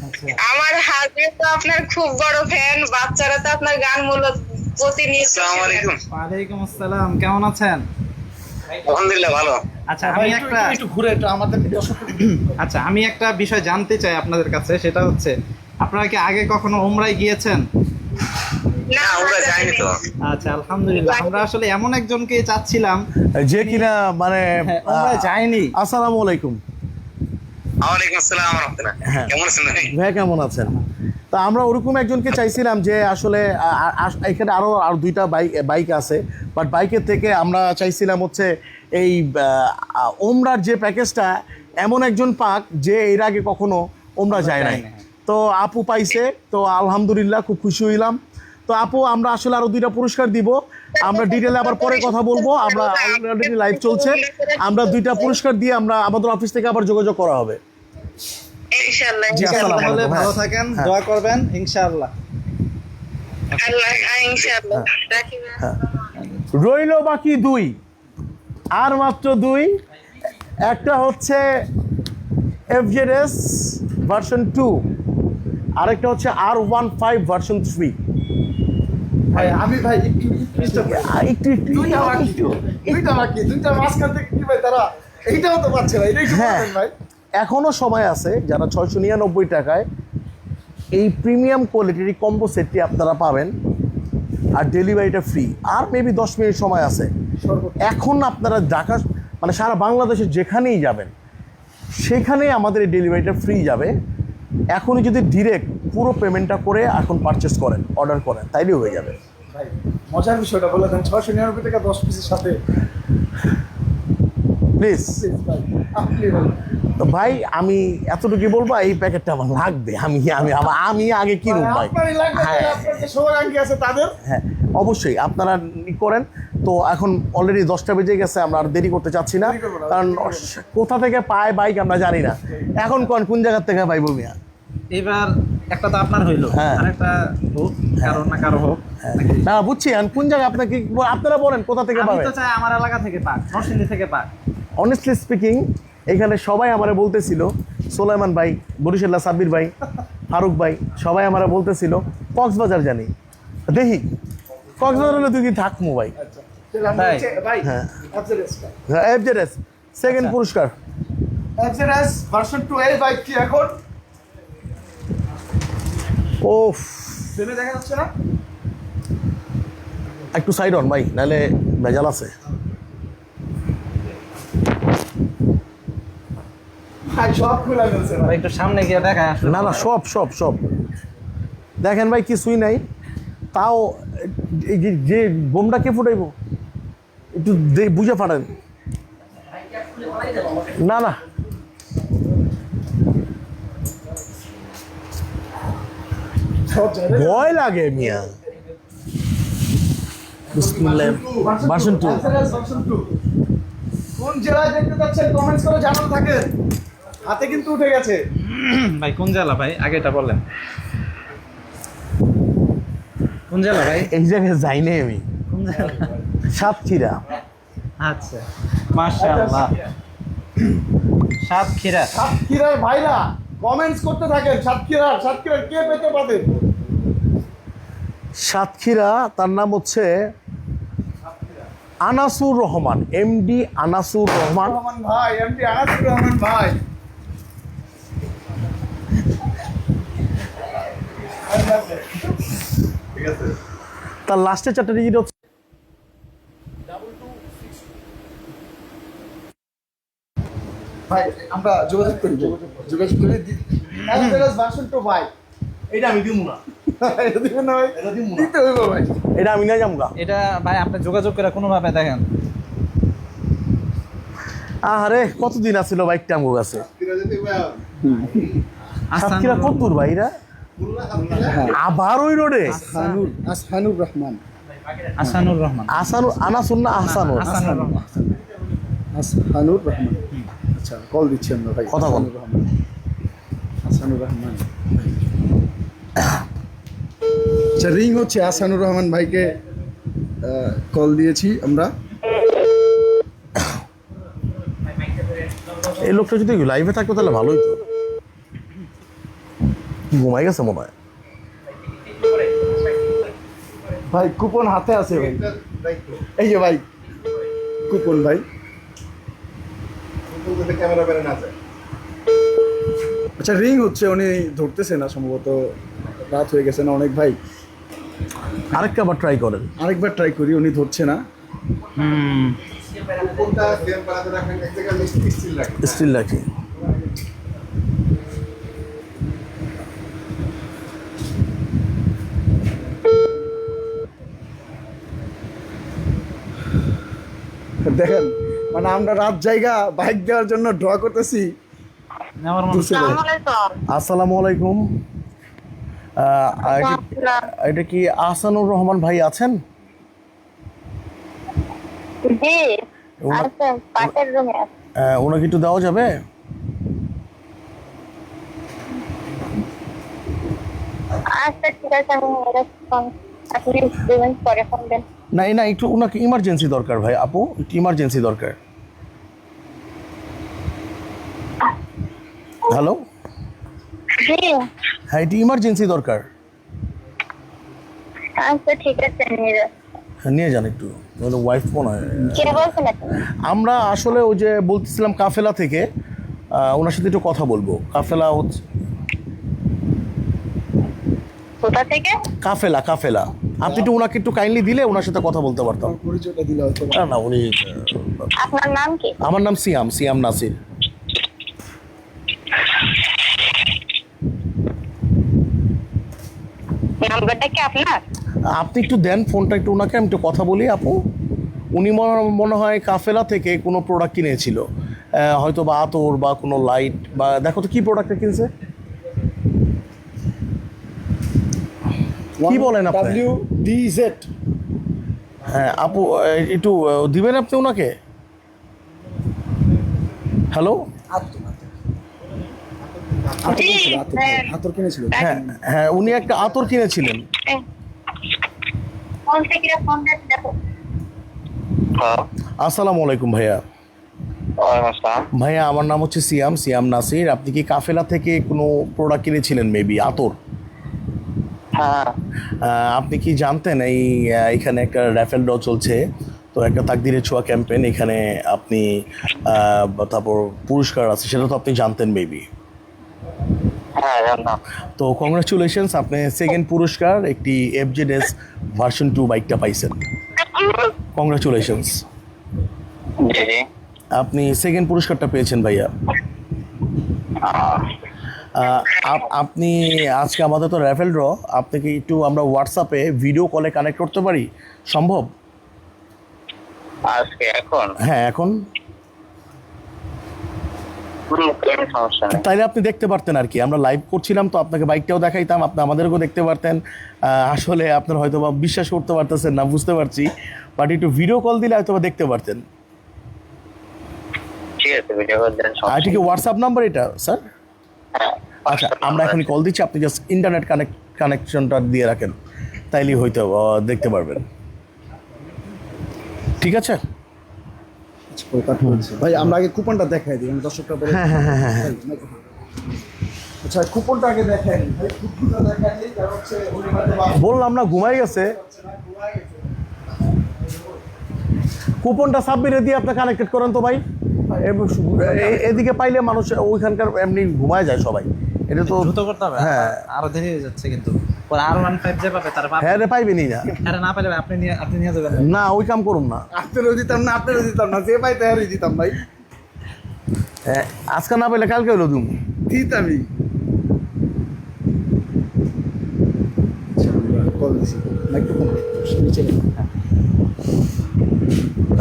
আচ্ছা, আমার হাজবেন্ড তো আপনার খুব বড় ফ্যান, বাচ্চারা তো আপনার গান মূলত প্রতিনিয়ত। আসসালামু আলাইকুম। ওয়ালাইকুম আসসালাম, কেমন আছেন? আলহামদুলিল্লাহ ভালো। আচ্ছা আমি একটু ঘুরে একটু আমাদের আচ্ছা আমি একটা বিষয় জানতে চাই আপনাদের কাছে, সেটা হচ্ছে আপনারা কি আগে কখনো উমরায় গিয়েছেন? না, আমরা যাইনি তো। আচ্ছা আলহামদুলিল্লাহ, আমরা আসলে এমন একজনকে চাচ্ছিলাম যে কিনা মানে উমরায় যায়নি। আসসালামু আলাইকুম। ওয়ালাইকুম আসসালাম ওয়া রাহমাতুল্লাহ। কেমন আছেন ভাই? ভাই কেমন আছেন? তা আমরা ওরকম একজনকে চাইছিলাম যে আসলে এখানে আরও 2টা বাইক আছে, বাট বাইকের থেকে আমরা চাইছিলাম হচ্ছে এই ওমরার যে প্যাকেজটা এমন একজন পাক যে এর আগে কখনো ওমরা যায় নাই। তো আপু পাইছে, তো আলহামদুলিল্লাহ খুব খুশি হইলাম। তো আপু, আমরা আসলে আরও 2টা পুরস্কার দিব, আমরা ডিটেলে আবার পরে কথা বলবো। আমরা অলরেডি লাইভ চলছে, আমরা 2টা পুরস্কার দিয়ে আমরা আমাদের অফিস থেকে আবার যোগাযোগ করা হবে। ইনশাআল্লাহ। ঠিক আছে, আসসালামু তাহলে আলাইকুম। ভালো থাকেন, দোয়া করবেন ইনশাআল্লাহ। আল্লাহ ইনশাআল্লাহ। রাখি ভাই। রইল বাকি 2, আর মাত্র 2। একটা হচ্ছে FZS ভার্সন 2, আরেকটা হচ্ছে R15 ভার্সন 3। ভাই আমি ভাই একটু একটু দুইটা মাঝখান থেকে কি ভাই তারা এইটাও তো পাচ্ছে না, এটাই হ্যাঁ, ভাই। এখনও সময় আছে, যারা 699 টাকায় এই প্রিমিয়াম কোয়ালিটির কম্বো সেটটি আপনারা পাবেন, আর ডেলিভারিটা ফ্রি। আর মেবি 10 মিনিট সময় আছে। এখন আপনারা ঢাকা মানে সারা বাংলাদেশে যেখানেই যাবেন সেখানেই আমাদের এই ডেলিভারিটা ফ্রি যাবে। এখনই যদি ডিরেক্ট পুরো পেমেন্টটা করে এখন পারচেস করেন, অর্ডার করেন, তাইলেই হয়ে যাবে। ভাই মজার বিষয়টা বলে দেন, 699 টাকা 10 পিসের সাথে, প্লিজ। ভাই আপনি বলেন। তো ভাই আমি এতটুকু বলবো, এই প্যাকেটটা আমার লাগবে, আমি আগে কিনুন ভাই। আপনারই লাগবে, হ্যাঁ আপনার যে শুভাকাঙ্ক্ষী আছে তাদের। হ্যাঁ অবশ্যই আপনারা করেন। তো এখন অলরেডি 10টা বেজে গেছে, আমরা আর দেরি করতে চাচ্ছি না, কারণ কোথা থেকে পায় বাইক আমরা জানি না। এখন কোন জায়গার থেকে পাইবো মিয়া? এবার একটা তো আপনার হইলো, হ্যাঁ। আরেকটা হোক কারো না কারো হোক। নাকি? না বুঝছি, কোন জায়গা আপনারা বলেন কোথা থেকে আমি পাবেন? তো চাই আমার এলাকা থেকে পাক, নরসিংদী থেকে পাক। অনেস্টলি স্পিকিং, এখানে সবাই আমারে বলতেছিল, সোলাইমান ভাই, বরিশাল্লা সাব্বির ভাই, ফারুক ভাই, সবাই আমারা বলতেছিল কক্সবাজার জানি। দেখি কক্সবাজার হলে 2 দিন থাকবো ভাই, তাই? ভাই হ্যাঁ FZS FZS সেকেন্ড আচ্ছা। পুরস্কার। FZS ভার্সন 2 এই বাইকটি এখন ওফ, ফ্রেমে দেখা যাচ্ছে না? একটু সাইড অন ভাই, নাহলে ভেজাল আছে। ভাই সব খুলে ফেলছে ভাই ভাই। একটু সামনে গিয়ে দেখায় আসলে। না না, সব সব সব দেখেন ভাই, কিছুই নাই। তাও এই যে বোমটা কে ফুটাইবো, একটু বুঝে ফাটান। না না, সব জায়গায় ভয় লাগে মিয়া। ভার্সন 2 FZS ভার্সন 2 কোন জেলায় দেখতে যাচ্ছেন কমেন্টস করে জানাতে থাকেন। হাতে কিন্তু উঠে গেছে। ভাই কোন জেলা ভাই, আগে এটা বলেন। কোন জেলা ভাই? এই জায়গায় যাই নাই আমি। কোন জেলা? সাতক্ষীরা। আচ্ছা, মাশাআল্লাহ। সাতক্ষীরা। সাতক্ষীরার ভাইরা কমেন্টস করতে থাকেন। সাতক্ষীরার কে পেতে পারেন? সাতক্ষীরা, তার নাম হচ্ছে আনাসুর রহমান, এমডি আনাসুর রহমান। রহমান ভাই, এমডি আনাসুর রহমান ভাই। তার লাস্টের চারটা ডিজিট হচ্ছে ভাই আমরা যোগাযোগ করি FZS ভার্সন 2 ভাই। এটা আমি দিব না, এটা দিবেন না ভাই? দিতে হইব ভাই। এটা আমি না যাবো। এটা ভাই আপনি যোগাযোগ করে কোনোভাবে দেখেন। আরে কতদিন আছিল বাইকটা আমার কাছে। সাতক্ষীরা কত দূর ভাইরা? আবার ওই রোডে? আসহানুর রহমান। আসানুর রহমান। আসানুর, আনাসুর না আহসানুর? আসানুর রহমান। আসহানুর রহমান। আচ্ছা কল দিচ্ছি আমরা ভাই। কথা বল। আহসানুর রহমান। আচ্ছা রিং হচ্ছে, আহসানুর রহমান ভাইকে কল দিয়েছি আমরা। এই লোকটা যদি লাইভে থাকতো তাহলে ভালোই তো। ঘুমাই গেছে মনে হয়। ভাই কুপন হাতে আছে ভাই। এই যে ভাই কুপন ভাই। আচ্ছা রিং হচ্ছে, উনি ধরতেছে না, সম্ভবত রাত হয়ে গেছে না অনেক ভাই। আরেকটা আবার ট্রাই করেন। আরেকবার ট্রাই করি, উনি ধরছে না। স্টিল রাখি। দেখেন মানে আমরা রাত জায়গা বাইক দেওয়ার জন্য ড্র করতেছি। আমার মনে দুশো টাকা। আসসালামু আলাইকুম। এটা কি আহসানুর রহমান ভাই আছেন? জি আচ্ছা পাশের রুমে ওনাকে একটু দেওয়া যাবে? আচ্ছা ঠিক আছে আমি ফোন আপনি দেবেন পরে ফোন দেন না না, একটু ওনাকে ইমার্জেন্সি দরকার ভাই, আপু একটু ইমার্জেন্সি দরকার। হ্যালো, জি হ্যাঁ একটু ইমার্জেন্সি দরকার। আচ্ছা ঠিক আছে নিয়ে যান হ্যাঁ নিয়ে যান একটু, ওয়াইফ মনে হয়। কে বলছেন আপনি আমরা আসলে ওই যে বলতেছিলাম কাফেলা থেকে, ওনার সাথে একটু কথা বলবো। কাফেলা হচ্ছে, কোথা থেকে কাফেলা কাফেলা। আপনি একটু ওনাকে একটু কাইন্ডলি দিলে ওনার সাথে কথা বলতে পারতাম। পরিচয়টা দিলে হয়তো। না না, উনি, আপনার নাম কি আমার নাম সিয়াম, সিয়াম নাসির। নাম্বারটা কি আপনার আপনি একটু দেন ফোনটা একটু ওনাকে, আমি একটু কথা বলি আপু। উনি মনে হয় কাফেলা থেকে কোনো প্রোডাক্ট কিনেছিল, হয়তো বা আতর বা কোনো লাইট বা, দেখো তো কি প্রোডাক্টটা কিনছে। কি বলেন আপনি? WDZ। হ্যাঁ আপু, একটু দিবেন আপনি ওনাকে। হ্যালো, জি হাতর কিনেছিল। হ্যাঁ হ্যাঁ, উনি একটা আতর কিনেছিলেন। ফোন থেকে ফোন দেন দেখো আসসালামু আলাইকুম ভাইয়া। ভাইয়া আমার নাম হচ্ছে সিয়াম, সিয়াম নাসির। আপনি কি কাফেলা থেকে কোনো প্রোডাক্ট কিনেছিলেন মেবি আতর? আপনি কি জানতেন এখানে একটা র্যাফেল ড্র চলছে, তো একটা তাকদিরে ছোঁয়া ক্যাম্পেইন, এখানে আপনি তারপর পুরস্কার আছে, সেটা তো আপনি জানতেন মেবি। হ্যাঁ জানতাম। তো কংগ্রাচুলেশনস, আপনি সেকেন্ড পুরস্কার একটি FZS ভার্সন 2 বাইকটা পাইছেন। কংগ্রাচুলেশনস, জি জি। আপনি সেকেন্ড পুরস্কারটা পেয়েছেন ভাইয়া। আপনি আজকে আমাদের তো র্যাফেল ড্র, আপনাকে একটু আমরা হোয়াটসঅ্যাপে ভিডিও কলে কানেক্ট করতে পারি, সম্ভব? আজকে এখন হ্যাঁ এখন। কোনো সমস্যা নেই। তাইলে আপনি দেখতে পারতেন আর কি, আমরা লাইভ করছিলাম তো আপনাকে বাইকটাও দেখাইতাম, আপনি আমাদেরকেও দেখতে পারতেন। আসলে আপনার হয়তো বা বিশ্বাস করতে পারতেছেন না, বুঝতে পারছি, বাট একটু ভিডিও কল দিলে হয়তো বা দেখতে পারতেন। ঠিক আছে, ভিডিও কল দেন। আর ঠিক হোয়াটসঅ্যাপ নাম্বার এটা স্যার? হ্যাঁ আচ্ছা, আমরা এখনই কল দিচ্ছি, আপনি জাস্ট ইন্টারনেট কানেকশনটা দিয়ে রাখেন, তাইলেই হয়তো দেখতে পারবেন। ঠিক আছে। ভাই আমরা আগে কুপনটা দেখাই দিই, আমি দর্শকটা বলে। আচ্ছা কুপনটা আগে দেখাই দিই ভাই, কুপনটা দেখাই দিই, কারণ হচ্ছে উনি হয়তো বললাম না ঘুমাই গেছে। কুপনটা সাবমিটে দিয়ে আপনি কানেক্টেড করেন তো ভাই। এদিকে পাইলে মানুষ ওইখানকার এমনি ঘুমায় যায় সবাই, এটা তো দ্রুত করতে হবে। হ্যাঁ আরো দেরি হয়ে যাচ্ছে কিন্তু। পরে R15 যে পাবে তার পাবে। হ্যাঁ রে, পাইবেনি না। আরে না পাইলে আপনি নিয়ে যাবেন। না ওই কাম করুন না, আপনারও দিতাম না, আপনারও দিতাম না, যে পাইতে হারই দিতাম ভাই, আজকে না পাইলে কালকে হলো তুমি দিতামই। কল দিছি, মাইক্রোফোন নিচে নেই।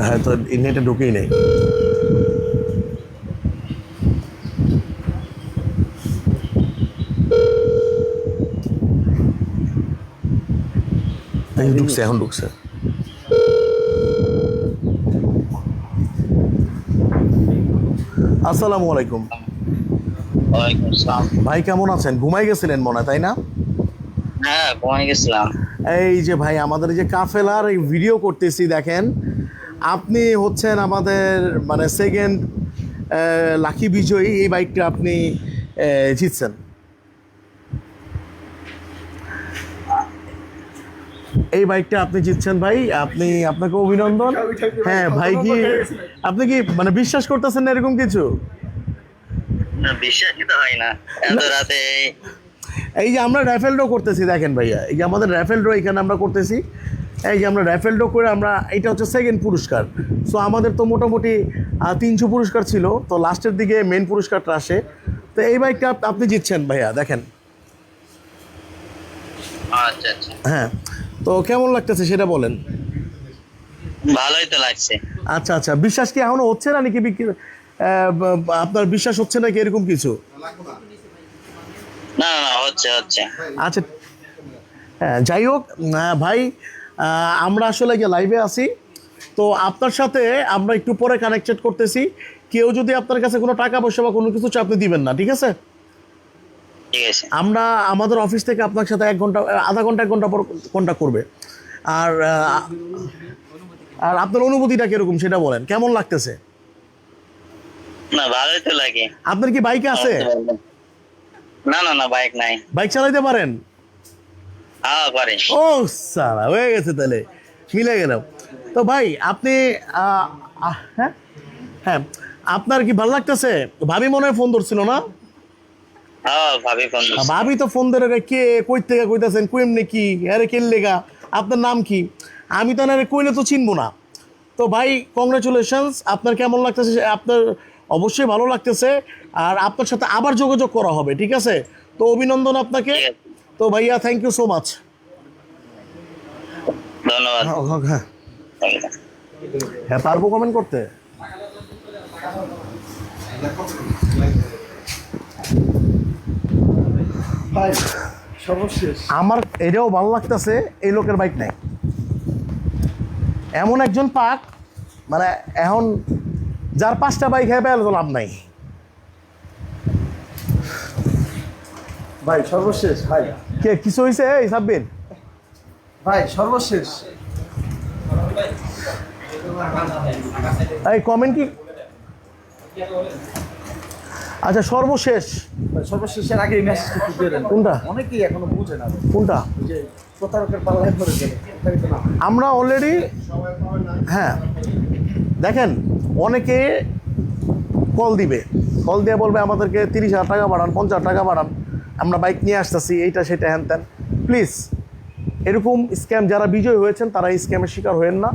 হ্যাঁ, তো নেটে ঢুকেই নেই। ঢুকছে, এখন ঢুকছে। আসসালামু আলাইকুম ওয়ালাইকুম আসসালাম। ভাই, কেমন আছেন? ঘুমাই গেছিলেন মনে হয়, তাই না? হ্যাঁ ঘুমাই গেছিলাম। এই যে ভাই, আমাদের যে কাফেলার এই ভিডিও করতেছি, দেখেন আপনি হচ্ছেন আমাদের মানে সেকেন্ড লাকি বিজয়ী, এই বাইকটা আপনি জিতছেন। এই বাইকটা আপনি জিতছেন ভাই, আপনাকে অভিনন্দন। হ্যাঁ ভাই, আপনি কি মানে বিশ্বাস করতেছেন না এরকম কিছু? না, বিশ্বাসই তো হয় না এত রাতে। এই যে আমরা র্যাফেল ড্র করতেছি, দেখেন ভাইয়া, এই যে আমাদের র্যাফেল ড্র এখানে আমরা করতেছি, এই যে আমরা র্যাফেল ড্র করে আমরা, এটা হচ্ছে সেকেন্ড পুরস্কার। সো আমাদের তো মোটামুটি 300 পুরস্কার ছিল, তো লাস্টের দিকে মেন পুরস্কারটা আসে। তো এই বাইকটা আপনি জিতছেন ভাইয়া, দেখেন। আচ্ছা আচ্ছা, হ্যাঁ, তো কেমন লাগতেছে সেটা বলেন। ভালোই তো লাগছে। আচ্ছা আচ্ছা, বিশ্বাস কি এখনো হচ্ছে না নাকি? আপনার বিশ্বাস হচ্ছে নাকি এরকম কিছু? না না, হচ্ছে হচ্ছে। আচ্ছা, হ্যাঁ, যাই হোক ভাই, আমরা আসলে যে লাইভে আছি, তো আপনার সাথে আমরা একটু পরে কানেক্টেড করতেছি। কেউ যদি আপনার কাছে কোনো টাকা পয়সা বা কোনো কিছু চাই, আপনি দিবেন না, ঠিক আছে? ঠিক আছে। আমরা আমাদের অফিস থেকে আপনার সাথে 1 ঘন্টা, আধা ঘন্টা 1 ঘন্টা পর কন্ট্যাক্ট করবে। আর আর আপনার অনুভূতিটা কিরকম সেটা বলেন, কেমন লাগতেছে? না, ভালোই তো লাগে। আপনার কি বাইক আছে? না না না, বাইক নাই। বাইক চালাইতে পারেন? হ্যাঁ পারি। ও সালা, হয়ে গেছে, তাহলে মিলে গেলাম। তো ভাই আপনি হ্যাঁ হ্যাঁ, আপনার কি ভালো লাগতেছে? ভাবি মনে হয় ফোন ধরছিল না? হ্যাঁ ভাবি ফোন দিছে। ভাবি তো ফোন ধরে, কে কই থেকে কইতাছেন, কুয়েমনে কি, আরে কে লেগা, আপনার নাম কি? আমি তো না কইলে তো চিনবো না। তো ভাই কংগ্রাচুলেশনস, আপনার কেমন লাগতেছে? আপনার অবশ্যই ভালো লাগতেছে, আর আপনার সাথে আবার যোগাযোগ করা হবে, ঠিক আছে? তো অভিনন্দন আপনাকে। ঠিক আছে। তো ভাইয়া, থ্যাংক ইউ সো মাচ। ধন্যবাদ। হ্যাঁ, পারবো কমেন্ট করতে। ভাই সর্বশেষ আমার এটাও ভালো লাগতেছে, এই লোকের বাইক নাই, এমন একজন পাক, মানে এখন যার 5টা বাইক হয়ে পেলে তো লাভ নাই। ভাই সর্বশেষ ভাই, কে কিছু হয়েছে? এই সাব্বির ভাই সর্বশেষ এই কমেন্ট কি আচ্ছা সর্বশেষ ভাই, সর্বশেষের আগে এই মেসেজটা একটু দিয়ে দেন। কোনটা? অনেকেই এখনো বুঝে না ভাই। কোনটা? ওই যে প্রতারকের পাল্লায় পড়ে গেলে প্রতারিত না হয়। আমরা অলরেডি হ্যাঁ দেখেন অনেকে কল দিবে, কল দিয়ে বলবে আমাদেরকে 30,000 টাকা বাড়ান, 50,000 টাকা বাড়ান, আমরা বাইক নিয়ে আসতেছি, এইটা সেটা হ্যান ত্যান। প্লিজ এরকম স্ক্যাম যারা বিজয় হয়েছেন তারা এই স্ক্যামের শিকার হয়েন না।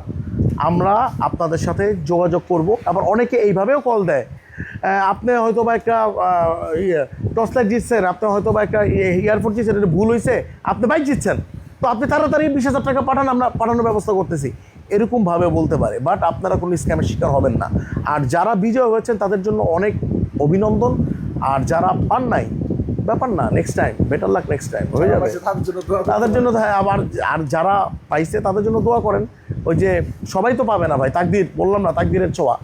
আমরা আপনাদের সাথে যোগাযোগ করব। আবার অনেকে এইভাবেও কল দেয়, আপনি হয়তো বা একটা টর্চ লাইট জিতছেন, আপনি হয়তো বা একটা এয়ারপোর্ট জিতছেন, এটা ভুল হয়েছে, আপনি বাইক জিতছেন, তো আপনি তাড়াতাড়ি 20,000 টাকা পাঠান, আমরা পাঠানোর ব্যবস্থা করতেছি, এরকমভাবে বলতে পারে। বাট আপনারা কোনো স্ক্যামের শিকার হবেন না। আর যারা বিজয় হয়েছেন তাদের জন্য অনেক অভিনন্দন, আর যারা পান নাই ব্যাপার না, next time better luck, next time হয়ে যাবে। তাদের জন্য দোয়া করবেন। তাদের জন্য আবার আর যারা পাইছে তাদের জন্য দোয়া করেন। ওই যে সবাই তো পাবে না ভাই, তাকদির বললাম না, তাকদিরের ছোঁয়া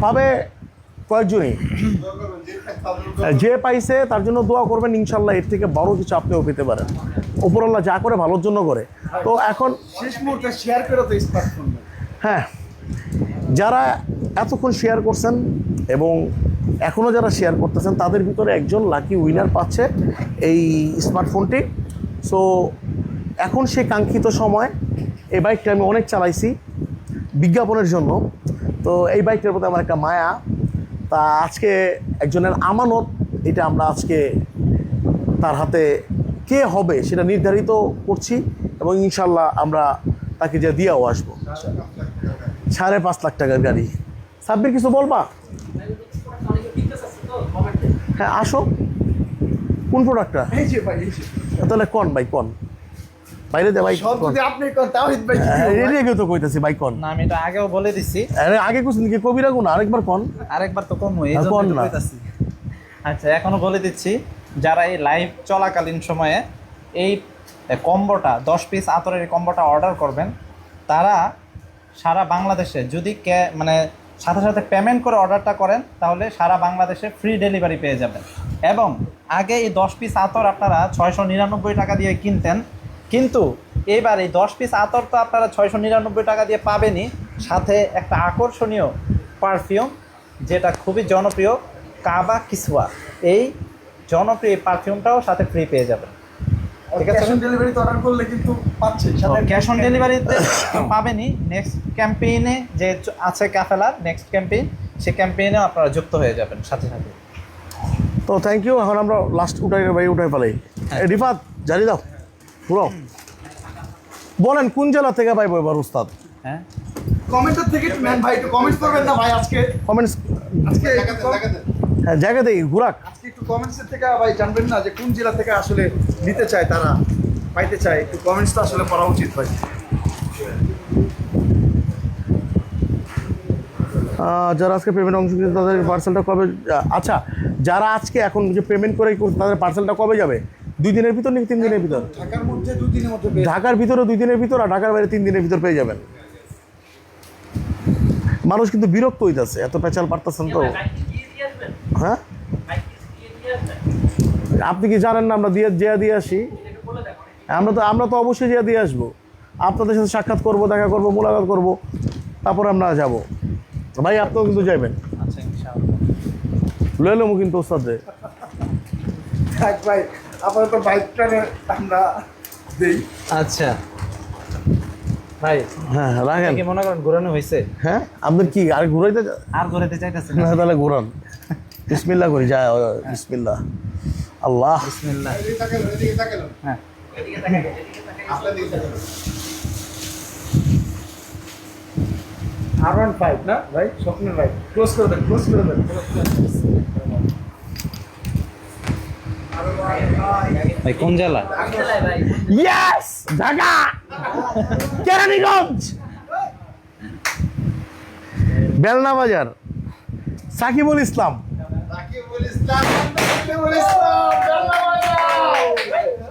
পাবে কয়েকজনই। যে পাইছে তার জন্য দোয়া করবেন, ইনশাল্লাহ এর থেকে বড় কিছু আপনিও পেতে পারেন। উপরওয়ালা যা করে ভালোর জন্য করে। তো এখন শেষ মুহূর্তে শেয়ার করে তো স্মার্টফোন। হ্যাঁ, যারা এতক্ষণ শেয়ার করছেন এবং এখনও যারা শেয়ার করতেছেন তাদের ভিতরে একজন লাকি উইনার পাচ্ছে এই স্মার্টফোনটি। সো এখন সে কাঙ্ক্ষিত সময়, এই বাইকটা আমি অনেক চালাইছি বিজ্ঞাপনের জন্য, তো এই বাইকটার প্রতি আমার একটা মায়া। তা আজকে একজনের আমানত, এটা আমরা আজকে তার হাতে কে হবে সেটা নির্ধারিত করছি এবং ইনশাল্লাহ আমরা তাকে যে দিয়েও আসবো। 5.5 লাখ টাকার গাড়ি। সাব্বির কিছু বলবা? হ্যাঁ আসো। কোন প্রোডাক্টটা? এই যে ভাই, এই যে। তাহলে কন ভাই, কন বাইরে দে ভাই, সব যদি আপনি করেন তাওহিদ ভাই কি করবে? রেডিও তো কইতাছি ভাই, কন। না আমি এটা আগেও বলে দিছি, আরে আগে কুছ কি কবিরা গুণ, আরেকবার কন। আরেকবার তো কম এই আর জন্য কোন তো না? কইতাছি। আচ্ছা এখনো বলে দিচ্ছি, যারা এই লাইভ চলাকালীন সময়ে এই কম্বোটা 10 পিস আতরের এই কম্বোটা অর্ডার করবেন, তারা সারা বাংলাদেশে যদি মানে সাথে সাথে পেমেন্ট করে অর্ডারটা করেন, তাহলে সারা বাংলাদেশে ফ্রি ডেলিভারি পেয়ে যাবেন। এবং আগে এই 10 পিস আতর আপনারা 699 টাকা দিয়ে কিনতেন, কিন্তু এইবার এই 10 পিস আতর তো আপনারা 699 টাকা দিয়ে পাবেনই, সাথে একটা আকর্ষণীয় পারফিউম যেটা খুবই জনপ্রিয়, কাবা কিসওয়া। এই জনপ্রিয় পারফিউমটাও সাথে ফ্রি পেয়ে যাবেন। ঠিক আছে, ক্যাশ অন ডেলিভারি তো অর্ডার করলে কিন্তু পাচ্ছে সাথে ক্যাশ অন ডেলিভারিতে পাবেনই। নেক্সট ক্যাম্পেইনে যে আছে ক্যাফেলার নেক্সট ক্যাম্পেইন, সেই ক্যাম্পেইনেও আপনারা যুক্ত হয়ে যাবেন সাথে সাথে। তো থ্যাংক ইউ। এখন আমরা লাস্ট উঠাই ভাই, উঠাই ফেলাই। রিফাত জারি দাও পুরো, বলেন কোন জেলা থেকে পাইবো এবার উস্তাদ? হ্যাঁ, কমেন্টের থেকে নেন ভাই, একটু কমেন্টস করবেন না ভাই আজকে। কমেন্টস, আজকে হ্যাঁ জায়গা দেই ঘুরাক। আজকে একটু কমেন্টসের থেকে ভাই জানবেন না যে কোন জেলা থেকে আসলে নিতে চায়, তারা পাইতে চায়, একটু কমেন্টস তো আসলে করা উচিত ভাই। যারা আজকে পেমেন্ট অংশ নিয়েছে তাদের পার্সেলটা কবে? আচ্ছা, যারা আজকে এখন যে পেমেন্ট করে করছে তাদের পার্সেলটা কবে যাবে? 2 দিনের ভিতর নাকি 3 দিনের ভিতর? ঢাকার মধ্যে 2 দিনের মধ্যে ঢাকার ভিতরে 2 দিনের ভিতর, আর ঢাকার বাইরে 3 দিনের ভিতর পেয়ে যাবেন। মানুষ কিন্তু বিরক্ত হইতেছে, এত পেঁচাল পারতেছেন তো। হ্যাঁ, আপনি কি জানেন না আমরা দিয়ে আসি? আমরা তো অবশ্যই দিয়ে আসবো। আপনাদের সাথে সাক্ষাৎ করব, দেখা করব, মোলাকাত করব, তারপর আমরা যাব। ভাই আপনিও কিন্তু যাবেন, আচ্ছা ইনশাআল্লাহ লয়ে নেবো কিন্তু ওস্তাদে। থাক ভাই, আপাতত বাইকটা আমরা দেই। আচ্ছা ভাই, হ্যাঁ রাখেন। কি মনে করেন ঘোরানো হয়েছে? হ্যাঁ, আপনার কি আর ঘুরাইতে? আর ঘোরাতে চাইতেছেন? না তাহলে ঘুরান। বিসমিল্লাহ করি, যায় বিসমিল্লাহ। আল্লাহ বিসমিল্লাহ। হ্যাঁ R15 না ভাই, স্বপ্নের ভাই, ক্লোজ করে দেন, ক্লোজ করে দেন। ভাই কোন জেলা? ইয়েস, ঢাকা কেরানীগঞ্জ বেলনা বাজার, সাকিবুল ইসলাম।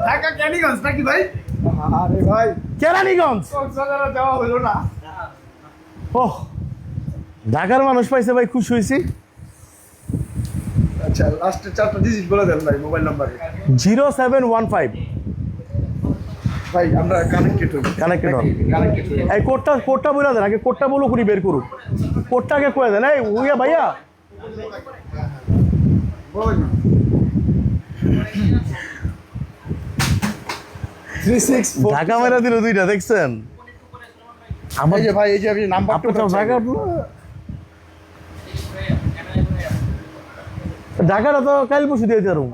ঢাকা ক্যানিগঞ্জ নাকি ভাই? আরে ভাই, কেরানীগঞ্জ। কক্সবাজারে যাওয়া হলো না। ওহ, ঢাকার মানুষ পাইছে ভাই, খুশি হয়েছি। আচ্ছা, লাস্টের 4টা ডিজিট বলে দেন ভাই মোবাইল নাম্বারে। 0715। ভাই আমরা কানেক্টেড হই। কানেক্টেড হন। কানেক্টেড হই। এই কোডটা বলে দেন, আগে কোডটা বলো, কুড়ি বের করুক। কোডটা আগে কয়ে দেন। এই উইয়া ভাইয়া ঢাকা মেরা দিল দুইটা, দেখছেন? আমার এই যে ভাই, এই যে আপনি নাম্বারটা আপনার ঢাকা ঢাকাটা তো কাল পরশু দিয়ে দিলাম।